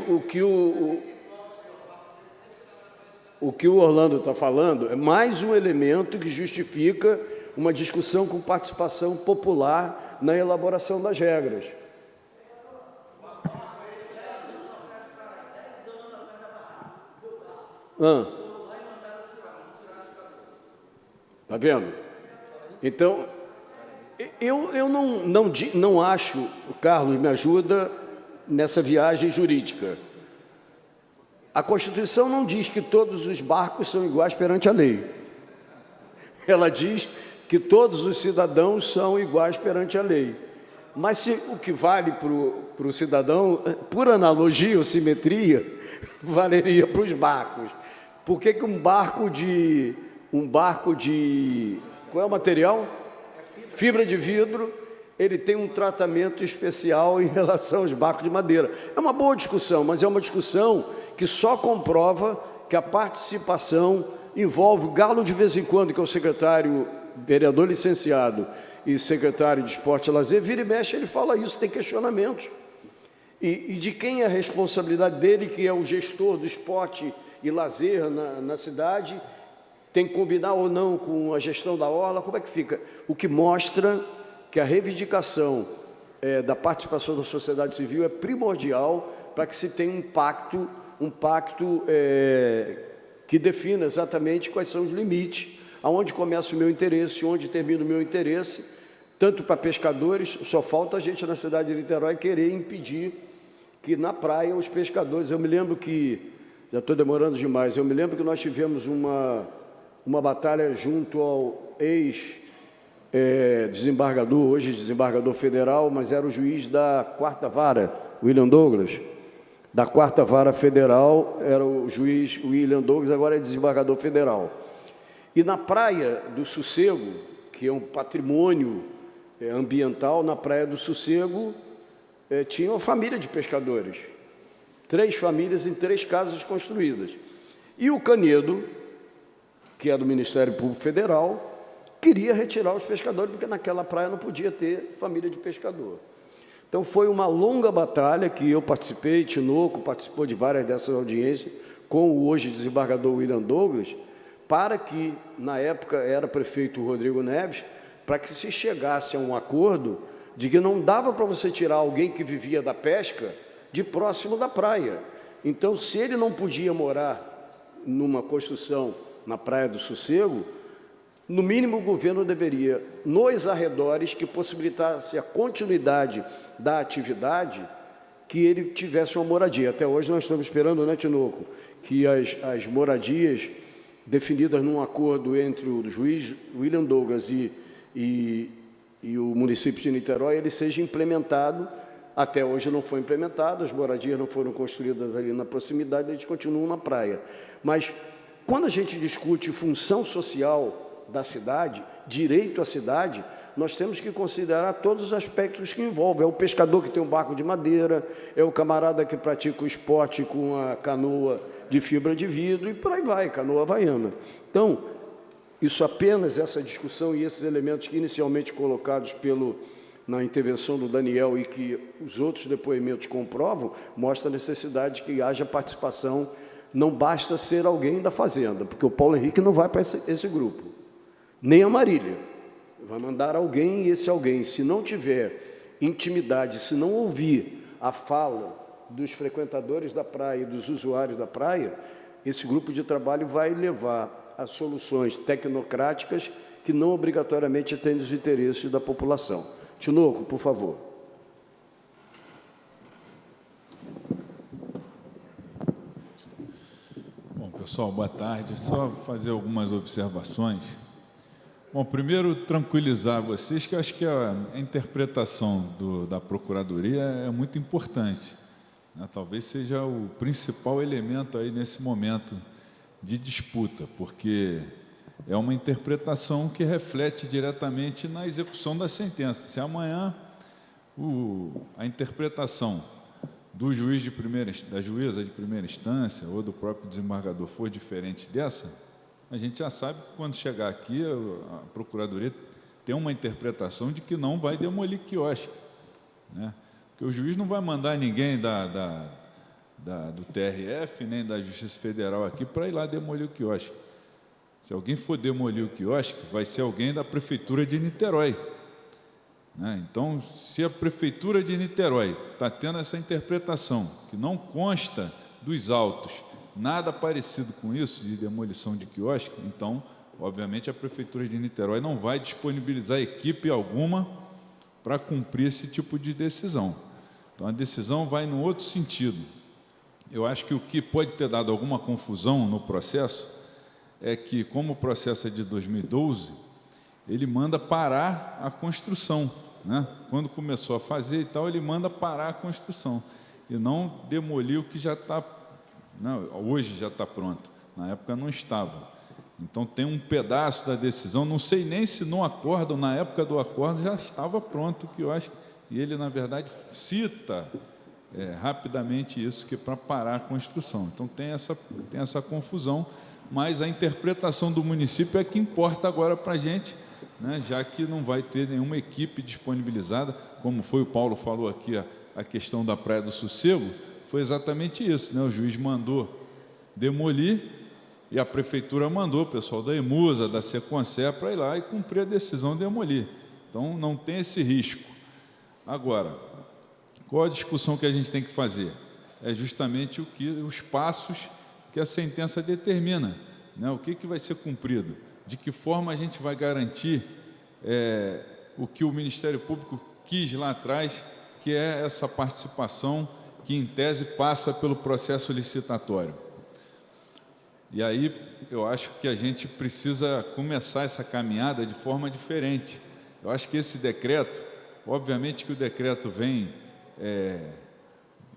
o Orlando está falando é mais um elemento que justifica uma discussão com participação popular na elaboração das regras. Está vendo? Então, eu não acho, o Carlos me ajuda nessa viagem jurídica. A Constituição não diz que todos os barcos são iguais perante a lei. Ela diz que todos os cidadãos são iguais perante a lei. Mas se o que vale para o cidadão, por analogia ou simetria, valeria para os barcos. Por que um barco de... Qual é o material? Fibra de vidro. Ele tem um tratamento especial em relação aos barcos de madeira. É uma boa discussão, mas é uma discussão que só comprova que a participação envolve o Galo, de vez em quando, que é o secretário, vereador licenciado e secretário de Esporte e Lazer, vira e mexe, ele fala isso, tem questionamentos. E de quem é a responsabilidade dele, que é o gestor do esporte e lazer na cidade, tem que combinar ou não com a gestão da orla, como é que fica? O que mostra que a reivindicação da participação da sociedade civil é primordial para que se tenha um pacto que defina exatamente quais são os limites, aonde começa o meu interesse, onde termina o meu interesse, tanto para pescadores, só falta a gente na cidade de Niterói querer impedir que na praia os pescadores, eu me lembro que, já estou demorando demais, eu me lembro que nós tivemos uma batalha junto ao ex-desembargador, hoje desembargador federal, mas era o juiz da 4ª Vara, William Douglas, da 4ª Vara Federal, era o juiz William Douglas, agora é desembargador federal. E na Praia do Sossego, que é um patrimônio ambiental, na Praia do Sossego, tinha uma família de pescadores. 3 famílias em 3 casas construídas. E o Canedo, que é do Ministério Público Federal, queria retirar os pescadores, porque naquela praia não podia ter família de pescador. Então foi uma longa batalha que eu participei, Tinoco participou de várias dessas audiências, com o hoje desembargador William Douglas, para que, na época era prefeito Rodrigo Neves, para que se chegasse a um acordo de que não dava para você tirar alguém que vivia da pesca de próximo da praia. Então, se ele não podia morar numa construção na Praia do Sossego, no mínimo o governo deveria, nos arredores, que possibilitasse a continuidade da atividade, que ele tivesse uma moradia. Até hoje nós estamos esperando, né, Tinoco, que as moradias definidas num acordo entre o juiz William Douglas e o município de Niterói, ele seja implementado. Até hoje não foi implementado, as moradias não foram construídas ali na proximidade, eles continuam na praia. Mas quando a gente discute função social da cidade, direito à cidade, nós temos que considerar todos os aspectos que envolvem. É o pescador que tem um barco de madeira, é o camarada que pratica o esporte com a canoa de fibra de vidro e por aí vai, canoa havaiana. Então, isso apenas, essa discussão e esses elementos que inicialmente colocados na intervenção do Daniel e que os outros depoimentos comprovam, mostra a necessidade de que haja participação. Não basta ser alguém da Fazenda, porque o Paulo Henrique não vai para esse grupo, nem a Marília. Vai mandar alguém e esse alguém, se não tiver intimidade, se não ouvir a fala dos frequentadores da praia e dos usuários da praia, esse grupo de trabalho vai levar a soluções tecnocráticas que não obrigatoriamente atendem os interesses da população. Tinoco, por favor. Bom, pessoal, boa tarde. Só fazer algumas observações. Bom, primeiro, tranquilizar vocês que eu acho que a interpretação da Procuradoria é muito importante, né? Talvez seja o principal elemento aí nesse momento de disputa, porque é uma interpretação que reflete diretamente na execução da sentença. Se amanhã a interpretação do juiz da juíza de primeira instância ou do próprio desembargador for diferente dessa, a gente já sabe que quando chegar aqui, a Procuradoria tem uma interpretação de que não vai demolir quiosque, né? Porque o juiz não vai mandar ninguém do TRF, nem da Justiça Federal aqui para ir lá demolir o quiosque. Se alguém for demolir o quiosque, vai ser alguém da Prefeitura de Niterói, né? Então, se a Prefeitura de Niterói está tendo essa interpretação, que não consta dos autos, nada parecido com isso, de demolição de quiosque, então, obviamente, a Prefeitura de Niterói não vai disponibilizar equipe alguma para cumprir esse tipo de decisão. Então, a decisão vai no outro sentido. Eu acho que o que pode ter dado alguma confusão no processo é que, como o processo é de 2012, ele manda parar a construção, né? Quando começou a fazer e tal, ele manda parar a construção e não demolir o que já está, hoje já está pronto. Na época não estava. Então tem um pedaço da decisão, não sei nem se no acordo, na época do acordo já estava pronto, que eu acho, e ele na verdade cita rapidamente isso, que é para parar a construção. Então tem essa confusão, mas a interpretação do município é que importa agora para a gente, né, já que não vai ter nenhuma equipe disponibilizada, como foi o Paulo falou aqui, a questão da Praia do Sossego, foi exatamente isso, né? O juiz mandou demolir e a Prefeitura mandou o pessoal da Emusa, da Seconcer, para ir lá e cumprir a decisão de demolir. Então, não tem esse risco. Agora, qual a discussão que a gente tem que fazer? É justamente os passos que a sentença determina, né? O que vai ser cumprido? De que forma a gente vai garantir o que o Ministério Público quis lá atrás, que é essa participação que, em tese, passa pelo processo licitatório. E aí, eu acho que a gente precisa começar essa caminhada de forma diferente. Eu acho que esse decreto, obviamente que o decreto vem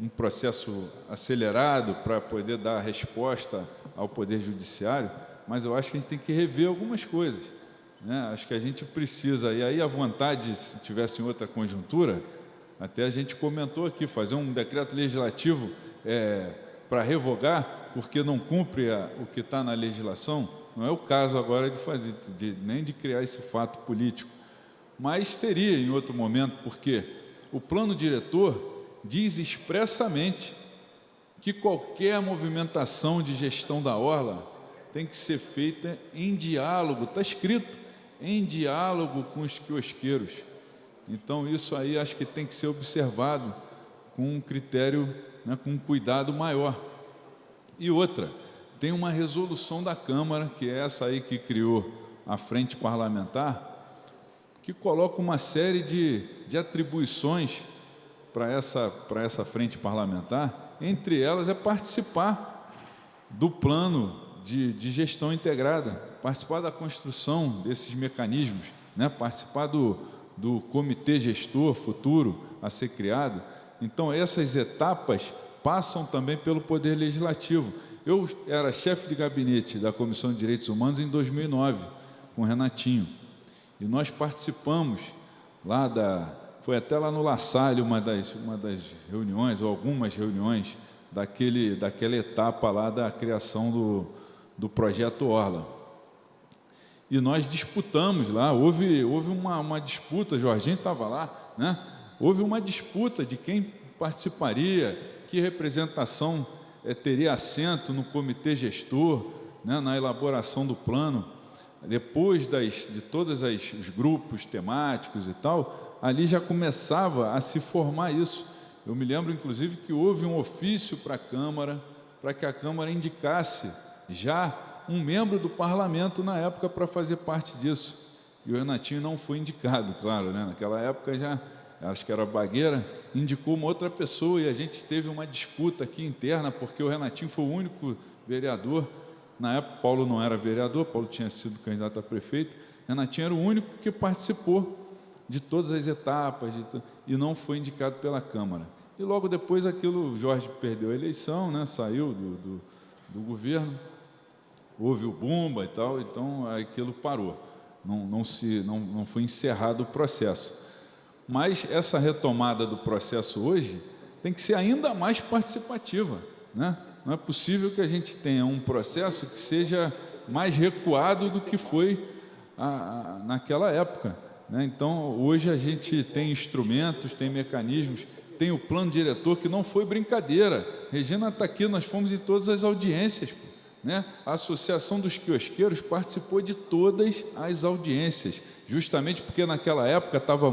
um processo acelerado para poder dar resposta ao Poder Judiciário, mas eu acho que a gente tem que rever algumas coisas, né? Acho que a gente precisa, e aí a vontade, se tivesse em outra conjuntura, até a gente comentou aqui, fazer um decreto legislativo para revogar, porque não cumpre o que está na legislação. Não é o caso agora de fazer, nem de criar esse fato político, mas seria em outro momento, porque o plano diretor diz expressamente que qualquer movimentação de gestão da orla tem que ser feita em diálogo, está escrito, em diálogo com os quiosqueiros. Então, isso aí acho que tem que ser observado com um critério, né, com um cuidado maior. E outra, tem uma resolução da Câmara, que é essa aí que criou a Frente Parlamentar, que coloca uma série de atribuições para essa Frente Parlamentar, entre elas é participar do plano de gestão integrada, participar da construção desses mecanismos, né, participar do comitê gestor futuro a ser criado. Então, essas etapas passam também pelo Poder Legislativo. Eu era chefe de gabinete da Comissão de Direitos Humanos em 2009, com o Renatinho, e nós participamos lá foi até lá no La Salle uma das reuniões, ou algumas reuniões, daquela etapa lá da criação do Projeto Orla. E nós disputamos lá, houve uma disputa, Jorginho estava lá, né? Houve uma disputa de quem participaria, que representação teria assento no comitê gestor, né, na elaboração do plano. Depois de todos os grupos temáticos e tal, ali já começava a se formar isso. Eu me lembro, inclusive, que houve um ofício para a Câmara, para que a Câmara indicasse já um membro do parlamento na época para fazer parte disso. E o Renatinho não foi indicado, claro, né? Naquela época já, acho que era Bagueira, indicou uma outra pessoa e a gente teve uma disputa aqui interna, porque o Renatinho foi o único vereador. Na época, Paulo não era vereador, Paulo tinha sido candidato a prefeito. Renatinho era o único que participou de todas as etapas e não foi indicado pela Câmara. E logo depois o Jorge perdeu a eleição, né? Saiu do governo. Houve o Bumba e tal, então aquilo parou, não foi encerrado o processo. Mas essa retomada do processo hoje tem que ser ainda mais participativa, né? Não é possível que a gente tenha um processo que seja mais recuado do que foi naquela época, né? Então, hoje a gente tem instrumentos, tem mecanismos, tem o plano diretor, que não foi brincadeira. Regina está aqui, nós fomos em todas as audiências, né? A Associação dos Quiosqueiros participou de todas as audiências, justamente porque naquela época estava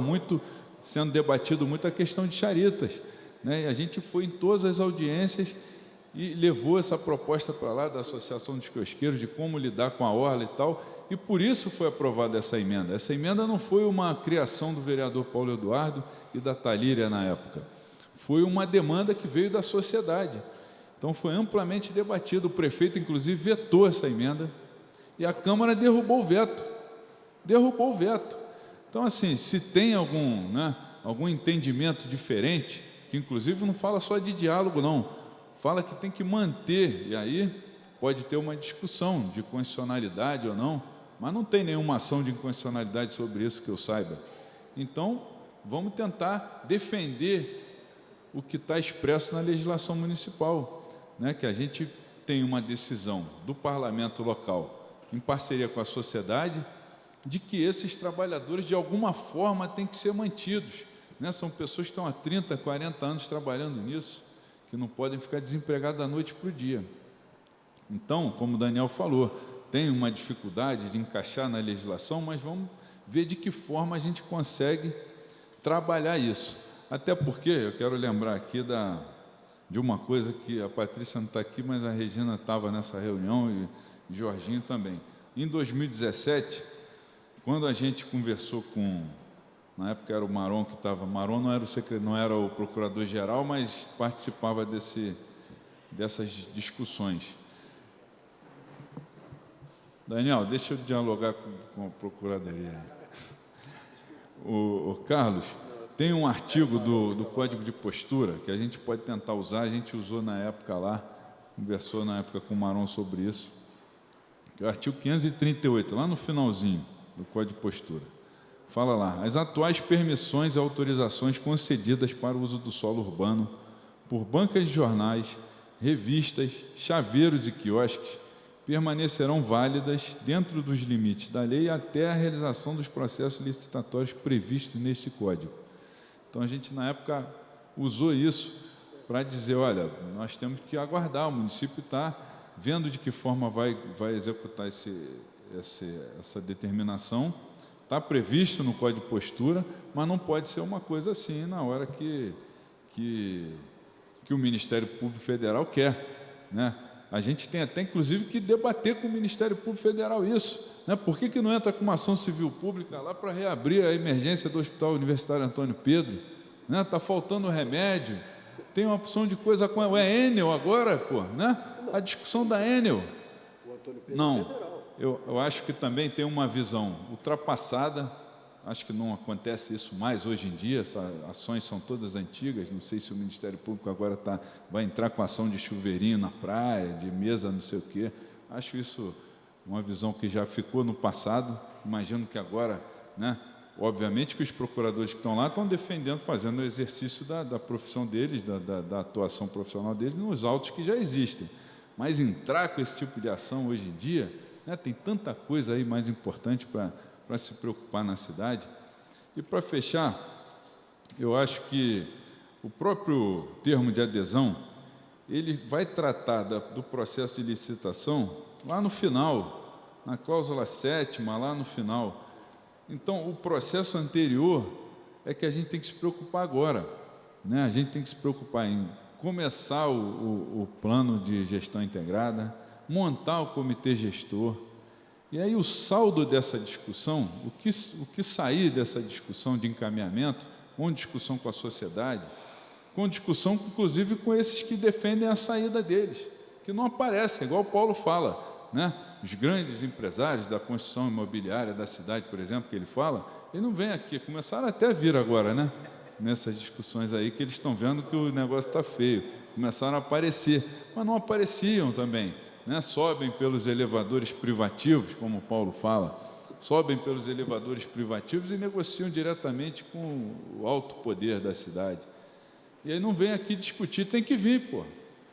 sendo debatido muito a questão de charitas, né? E a gente foi em todas as audiências e levou essa proposta para lá da Associação dos Quiosqueiros de como lidar com a orla e tal, e por isso foi aprovada essa emenda. Essa emenda não foi uma criação do vereador Paulo Eduardo e da Talíria na época, foi uma demanda que veio da sociedade. Então, foi amplamente debatido. O prefeito, inclusive, vetou essa emenda e a Câmara derrubou o veto. Então, assim, se tem algum entendimento diferente, que inclusive não fala só de diálogo, não, fala que tem que manter, e aí pode ter uma discussão de constitucionalidade ou não, mas não tem nenhuma ação de inconstitucionalidade sobre isso que eu saiba. Então, vamos tentar defender o que está expresso na legislação municipal, né, que a gente tem uma decisão do parlamento local, em parceria com a sociedade, de que esses trabalhadores, de alguma forma, têm que ser mantidos, né? São pessoas que estão há 30, 40 anos trabalhando nisso, que não podem ficar desempregados da noite para o dia. Então, como o Daniel falou, tem uma dificuldade de encaixar na legislação, mas vamos ver de que forma a gente consegue trabalhar isso. Até porque, eu quero lembrar aqui de uma coisa que a Patrícia não está aqui, mas a Regina estava nessa reunião e Jorginho também. Em 2017, quando a gente conversou na época era o Maron que estava, Maron não era o procurador-geral, mas participava dessas discussões. Daniel, deixa eu dialogar com a procuradoria. O Carlos, tem um artigo do Código de Postura que a gente pode tentar usar, a gente usou na época lá, conversou na época com o Maron sobre isso, que é o artigo 538, lá no finalzinho do Código de Postura. Fala lá, as atuais permissões e autorizações concedidas para o uso do solo urbano por bancas de jornais, revistas, chaveiros e quiosques permanecerão válidas dentro dos limites da lei até a realização dos processos licitatórios previstos neste Código. Então, a gente, na época, usou isso para dizer, olha, nós temos que aguardar, o município está vendo de que forma vai executar essa determinação, está previsto no Código de Postura, mas não pode ser uma coisa assim na hora que o Ministério Público Federal quer, né? A gente tem até, inclusive, que debater com o Ministério Público Federal isso, né? Por que não entra com uma ação civil pública lá para reabrir a emergência do Hospital Universitário Antônio Pedro? Está faltando remédio, tem uma opção de coisa com a Enel agora, pô, né? A discussão da Enel. Não, eu acho que também tem uma visão ultrapassada, acho que não acontece isso mais hoje em dia, essas ações são todas antigas, não sei se o Ministério Público agora vai entrar com ação de chuveirinho na praia, de mesa não sei o quê, acho isso uma visão que já ficou no passado, imagino que agora, né, obviamente que os procuradores que estão lá estão defendendo, fazendo o exercício da profissão deles, da atuação profissional deles nos autos que já existem, mas entrar com esse tipo de ação hoje em dia, né, tem tanta coisa aí mais importante para se preocupar na cidade. E para fechar, eu acho que o próprio termo de adesão, ele vai tratar do processo de licitação lá no final, na cláusula 7ª, lá no final. Então, o processo anterior é que a gente tem que se preocupar agora, né? A gente tem que se preocupar em começar o plano de gestão integrada, montar o comitê gestor. E aí o saldo dessa discussão, o que sair dessa discussão de encaminhamento, com discussão com a sociedade, com discussão, inclusive, com esses que defendem a saída deles, que não aparecem, igual o Paulo fala, né? Os grandes empresários da construção imobiliária da cidade, por exemplo, que ele fala, ele não vem aqui, começaram até a vir agora, né? Nessas discussões aí, que eles estão vendo que o negócio está feio, começaram a aparecer, mas não apareciam também, né? Sobem pelos elevadores privativos, como o Paulo fala, sobem pelos elevadores privativos e negociam diretamente com o alto poder da cidade. E aí não vem aqui discutir, tem que vir, pô.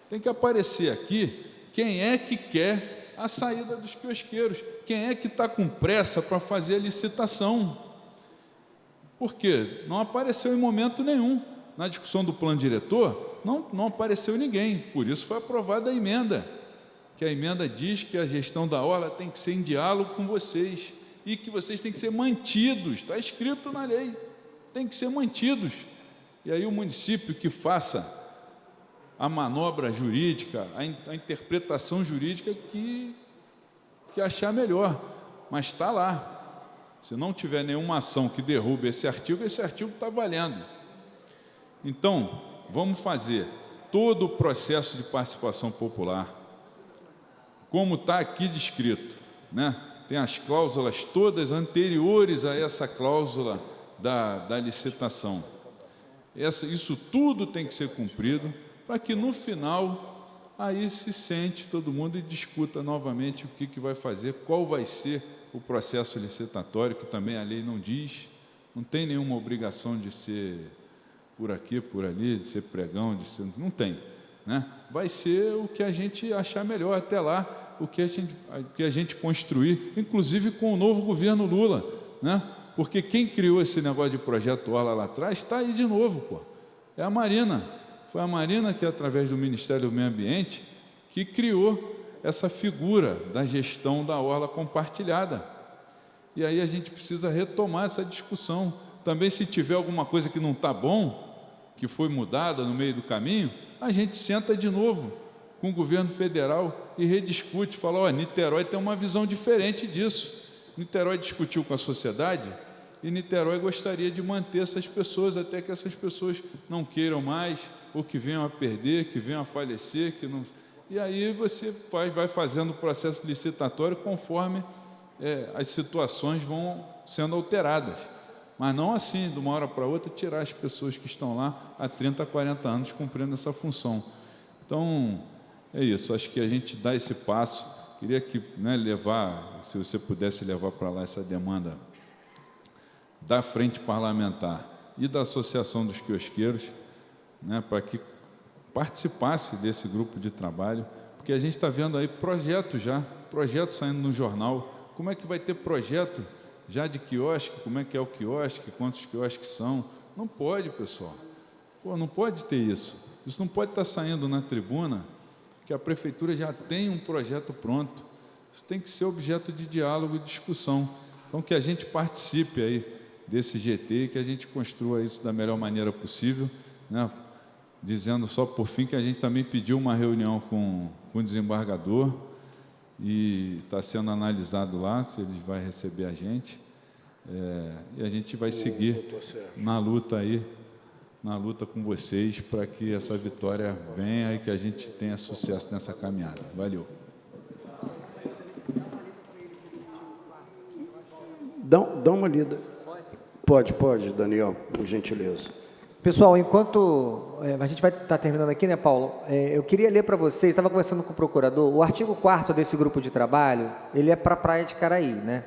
Tem que aparecer aqui quem é que quer a saída dos quiosqueiros, quem é que está com pressa para fazer a licitação. Por quê? Não apareceu em momento nenhum. Na discussão do plano diretor, não apareceu ninguém, por isso foi aprovada a emenda, que a emenda diz que a gestão da orla tem que ser em diálogo com vocês e que vocês têm que ser mantidos, está escrito na lei, tem que ser mantidos. E aí o município que faça a manobra jurídica, a interpretação jurídica que achar melhor, mas está lá. Se não tiver nenhuma ação que derrube esse artigo está valendo. Então, vamos fazer todo o processo de participação popular, como está aqui descrito, né? Tem as cláusulas todas anteriores a essa cláusula da licitação. Isso tudo tem que ser cumprido para que no final aí se sente todo mundo e discuta novamente o que vai fazer, qual vai ser o processo licitatório, que também a lei não diz, não tem nenhuma obrigação de ser por aqui, por ali, de ser pregão, não tem, né? Vai ser o que a gente achar melhor até lá, o que a gente construir, inclusive com o novo governo Lula, né? Porque quem criou esse negócio de projeto Orla lá atrás está aí de novo, pô. É a Marina. Foi a Marina que, através do Ministério do Meio Ambiente, que criou essa figura da gestão da orla compartilhada. E aí a gente precisa retomar essa discussão. Também, se tiver alguma coisa que não está bom, que foi mudada no meio do caminho, a gente senta de novo com o governo federal e rediscute, fala, ó, Niterói tem uma visão diferente disso. Niterói discutiu com a sociedade e Niterói gostaria de manter essas pessoas até que essas pessoas não queiram mais, ou que venham a perder, que venham a falecer, que não... E aí você vai fazendo o processo licitatório conforme as situações vão sendo alteradas, Mas não assim, de uma hora para outra, tirar as pessoas que estão lá há 30, 40 anos cumprindo essa função. Então, é isso. Acho que a gente dá esse passo. Queria que, levar, se você pudesse levar para lá essa demanda da Frente Parlamentar e da Associação dos Quiosqueiros, para que participasse desse grupo de trabalho, porque a gente está vendo aí projetos saindo no jornal. Como é que vai ter projeto já de quiosque? Como é que é o quiosque? Quantos quiosques são? Não pode, pessoal. Não pode ter isso. Isso não pode estar saindo na tribuna, que a prefeitura já tem um projeto pronto. Isso tem que ser objeto de diálogo e discussão. Então, que a gente participe aí desse GT, que a gente construa isso da melhor maneira possível, dizendo só por fim que a gente também pediu uma reunião com o desembargador e está sendo analisado lá, se ele vai receber a gente, e a gente vai seguir na luta com vocês para que essa vitória venha e que a gente tenha sucesso nessa caminhada. Valeu. Dá uma lida. Pode, Daniel, por gentileza. Pessoal, enquanto a gente vai estar terminando aqui, né, Paulo? Eu queria ler para vocês, estava conversando com o procurador, o artigo 4º desse grupo de trabalho, ele é para a Praia de Caraí, né?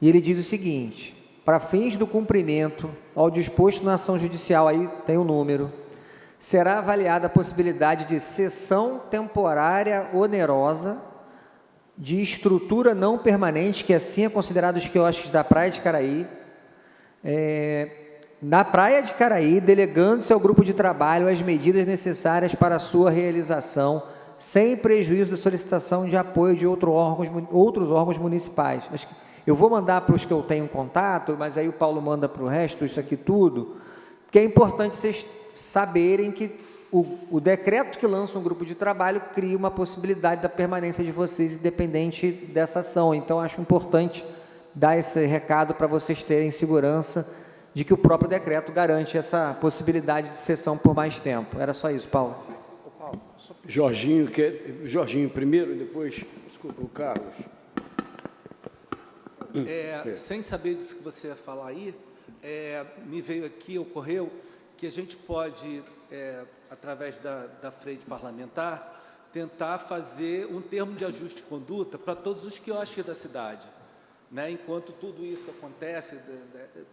E ele diz o seguinte: para fins do cumprimento ao disposto na ação judicial, aí tem o número, será avaliada a possibilidade de cessão temporária onerosa de estrutura não permanente, que assim é considerado os quiosques da Praia de Caraí, na Praia de Caraí, delegando-se ao grupo de trabalho as medidas necessárias para a sua realização, sem prejuízo da solicitação de apoio de outros órgãos municipais. Eu vou mandar para os que eu tenho contato, mas aí o Paulo manda para o resto, isso aqui tudo, porque é importante vocês saberem que o decreto que lança um grupo de trabalho cria uma possibilidade da permanência de vocês independente dessa ação. Então, acho importante dar esse recado para vocês terem segurança de que o próprio decreto garante essa possibilidade de sessão por mais tempo. Era só isso, Paulo. Jorginho primeiro e depois, desculpa, o Carlos. Sem saber disso que você ia falar aí, me veio aqui, ocorreu, que a gente pode, através da frente parlamentar, tentar fazer um termo de ajuste de conduta para todos os quiosques da cidade. Enquanto tudo isso acontece,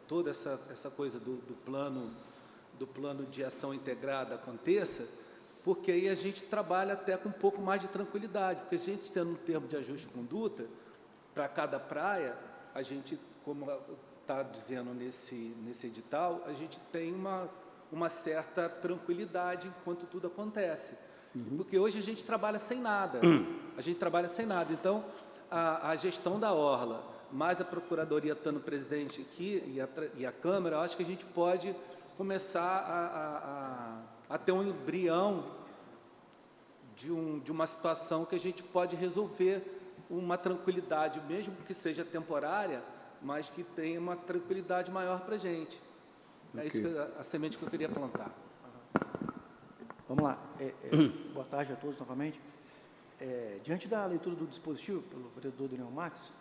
toda essa coisa do plano de ação integrada aconteça, porque aí a gente trabalha até com um pouco mais de tranquilidade, porque a gente tendo um termo de ajuste de conduta, para cada praia, a gente, como está dizendo nesse edital, a gente tem uma certa tranquilidade enquanto tudo acontece. Porque hoje a gente trabalha sem nada. Então, a gestão da Orla, mais a Procuradoria estando presente aqui e a Câmara, eu acho que a gente pode começar a ter um embrião de uma situação que a gente pode resolver uma tranquilidade, mesmo que seja temporária, mas que tenha uma tranquilidade maior para a gente. É isso a semente que eu queria plantar. Vamos lá. Boa tarde a todos novamente. Diante da leitura do dispositivo pelo vereador Daniel Marques,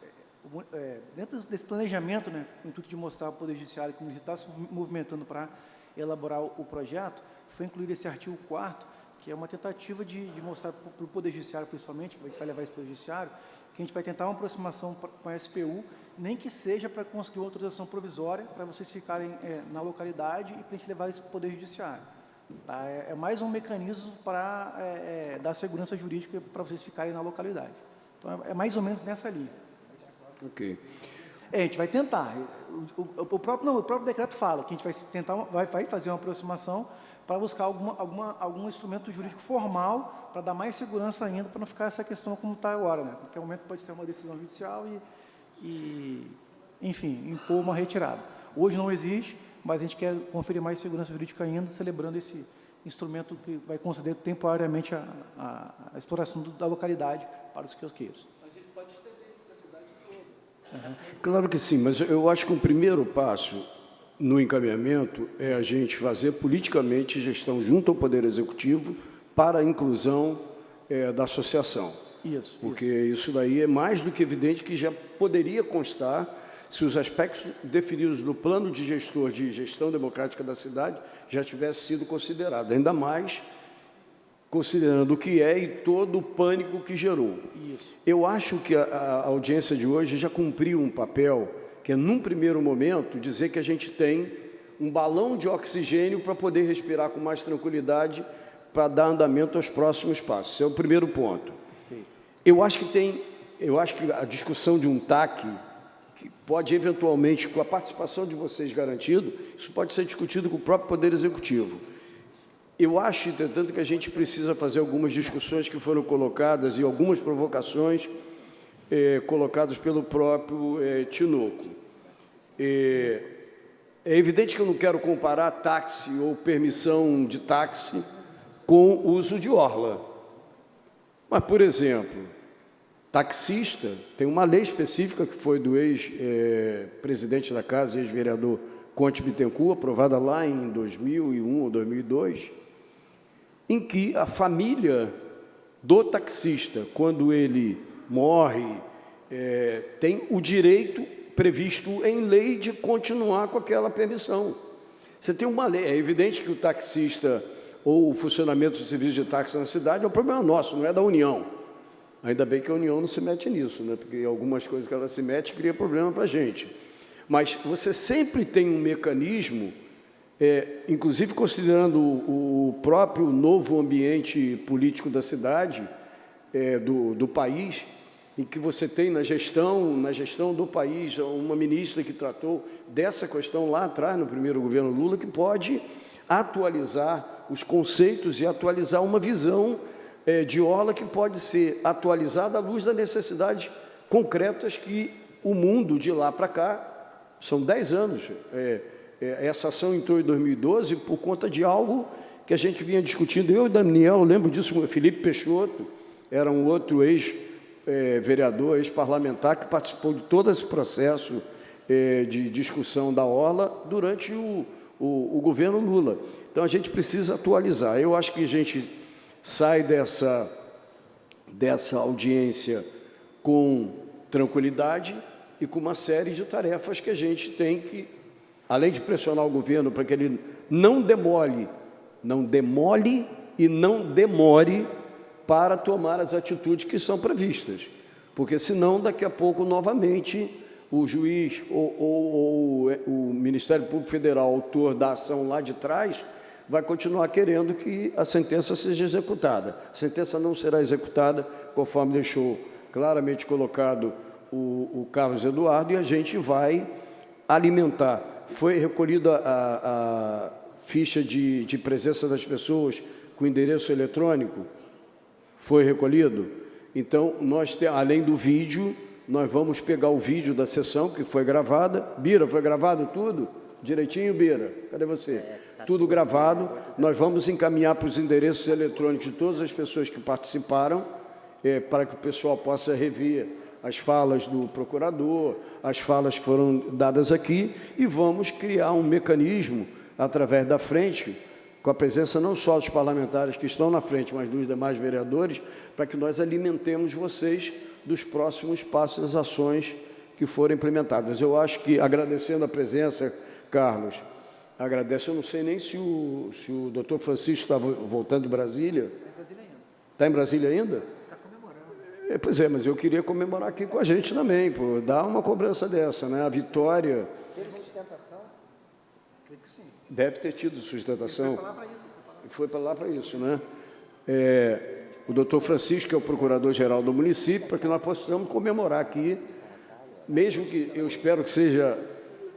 dentro desse planejamento, com o intuito de mostrar ao Poder Judiciário como ele está se movimentando para elaborar o projeto, foi incluído esse artigo 4º, que é uma tentativa de mostrar para o Poder Judiciário, principalmente, que a gente vai levar esse Poder Judiciário, que a gente vai tentar uma aproximação com a SPU, nem que seja para conseguir uma autorização provisória, para vocês ficarem na localidade e para a gente levar esse Poder Judiciário. Tá? É mais um mecanismo para dar segurança jurídica para vocês ficarem na localidade. Então, é mais ou menos nessa linha. Ok. A gente vai tentar. O próprio decreto fala que a gente vai fazer uma aproximação para buscar algum instrumento jurídico formal para dar mais segurança ainda, para não ficar essa questão como está agora, Porque o momento pode ser uma decisão judicial enfim, impor uma retirada. Hoje não existe, mas a gente quer conferir mais segurança jurídica ainda, celebrando esse instrumento que vai conceder temporariamente a exploração da localidade para os quiosqueiros. A gente pode estender isso para a cidade toda. Claro que sim, mas eu acho que o primeiro passo no encaminhamento é a gente fazer politicamente gestão junto ao Poder Executivo para a inclusão da associação. Isso. Porque isso daí é mais do que evidente que já poderia constar se os aspectos definidos no plano de gestor de gestão democrática da cidade já tivessem sido considerados, ainda mais considerando o que é e todo o pânico que gerou. Isso. Eu acho que a audiência de hoje já cumpriu um papel, que é, num primeiro momento, dizer que a gente tem um balão de oxigênio para poder respirar com mais tranquilidade, para dar andamento aos próximos passos. Esse é o primeiro ponto. Perfeito. Eu acho que a discussão de um TAC, que pode eventualmente, com a participação de vocês garantido, isso pode ser discutido com o próprio Poder Executivo. Eu acho, entretanto, que a gente precisa fazer algumas discussões que foram colocadas e algumas provocações colocadas pelo próprio Tinoco. É evidente que eu não quero comparar táxi ou permissão de táxi com o uso de orla. Mas, por exemplo, taxista, tem uma lei específica que foi do ex-presidente da Casa, ex-vereador Conte Bittencourt, aprovada lá em 2001 ou 2002, em que a família do taxista, quando ele morre, tem o direito previsto em lei de continuar com aquela permissão. Você tem uma lei, é evidente que o taxista ou o funcionamento do serviço de táxi na cidade é um problema nosso, não é da União. Ainda bem que a União não se mete nisso, né? Porque algumas coisas que ela se mete cria problema para a gente. Mas você sempre tem um mecanismo, inclusive considerando o próprio novo ambiente político da cidade, do país, em que você tem na gestão do país uma ministra que tratou dessa questão lá atrás, no primeiro governo Lula, que pode atualizar os conceitos e atualizar uma visão de orla que pode ser atualizada à luz das necessidades concretas que o mundo de lá para cá, são 10 anos, essa ação entrou em 2012 por conta de algo que a gente vinha discutindo. Eu e Daniel, lembro disso, o Felipe Peixoto, era um outro ex-vereador, ex-parlamentar, que participou de todo esse processo de discussão da orla durante o governo Lula. Então, a gente precisa atualizar. Eu acho que a gente sai dessa audiência com tranquilidade e com uma série de tarefas que a gente tem que, além de pressionar o governo para que ele não demole e não demore para tomar as atitudes que são previstas. Porque, senão, daqui a pouco, novamente, o juiz ou o Ministério Público Federal, autor da ação lá de trás, vai continuar querendo que a sentença seja executada. A sentença não será executada, conforme deixou claramente colocado o Carlos Eduardo, e a gente vai alimentar. Foi recolhida a ficha de presença das pessoas com endereço eletrônico? Foi recolhido? Então, além do vídeo, nós vamos pegar o vídeo da sessão que foi gravada. Bira, foi gravado tudo? Direitinho, Bira? Cadê você? Tudo gravado. Nós vamos encaminhar para os endereços eletrônicos de todas as pessoas que participaram, para que o pessoal possa rever as falas do procurador, as falas que foram dadas aqui, e vamos criar um mecanismo, através da frente, com a presença não só dos parlamentares que estão na frente, mas dos demais vereadores, para que nós alimentemos vocês dos próximos passos, das ações que forem implementadas. Eu acho que, agradecendo a presença, Carlos, agradeço, eu não sei nem se o doutor Francisco está voltando de Brasília. Está em Brasília ainda? Está comemorando. Pois é, mas eu queria comemorar aqui com a gente também, por dar uma cobrança dessa, né? A vitória... Teve sustentação? Creio que sim. Deve ter tido sustentação. Foi para lá para isso. né? O doutor Francisco, que é o procurador-geral do município, para que nós possamos comemorar aqui, mesmo que eu espero que seja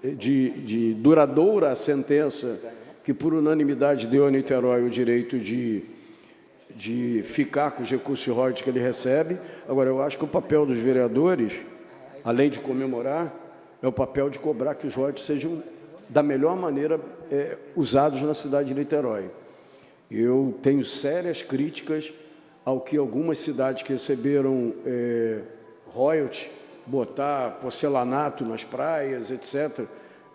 de duradoura a sentença que, por unanimidade, deu a Niterói o direito de ficar com os recursos de royalties que ele recebe. Agora, eu acho que o papel dos vereadores, além de comemorar, é o papel de cobrar que os royalties sejam da melhor maneira usados na cidade de Niterói. Eu tenho sérias críticas ao que algumas cidades que receberam royalties, botar porcelanato nas praias, etc.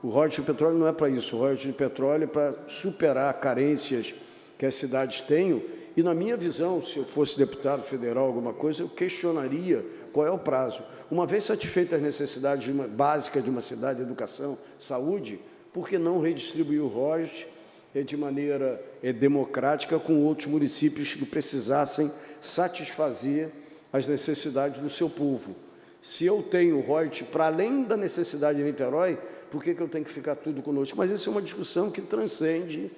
O royalties de petróleo não é para isso. O royalties de petróleo é para superar carências que as cidades tenham E, na minha visão, se eu fosse deputado federal, alguma coisa, eu questionaria qual é o prazo. Uma vez satisfeitas as necessidades básicas de uma cidade, educação, saúde, por que não redistribuir o royalties de maneira democrática com outros municípios que precisassem satisfazer as necessidades do seu povo? Se eu tenho royalties para além da necessidade de Niterói, por que eu tenho que ficar tudo conosco? Mas isso é uma discussão que transcende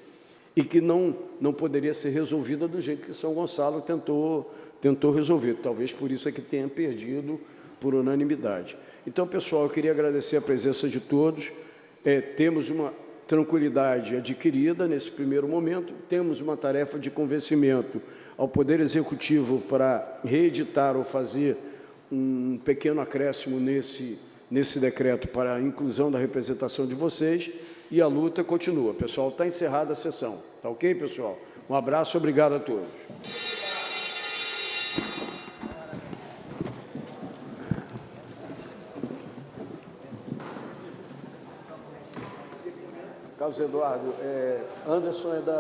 e que não poderia ser resolvida do jeito que São Gonçalo tentou resolver. Talvez por isso é que tenha perdido por unanimidade. Então, pessoal, eu queria agradecer a presença de todos. Temos uma tranquilidade adquirida nesse primeiro momento, temos uma tarefa de convencimento ao Poder Executivo para reeditar ou fazer um pequeno acréscimo nesse decreto para a inclusão da representação de vocês, e a luta continua. Pessoal, está encerrada a sessão. Tá ok, pessoal? Um abraço, obrigado a todos. Carlos Eduardo, Anderson é da...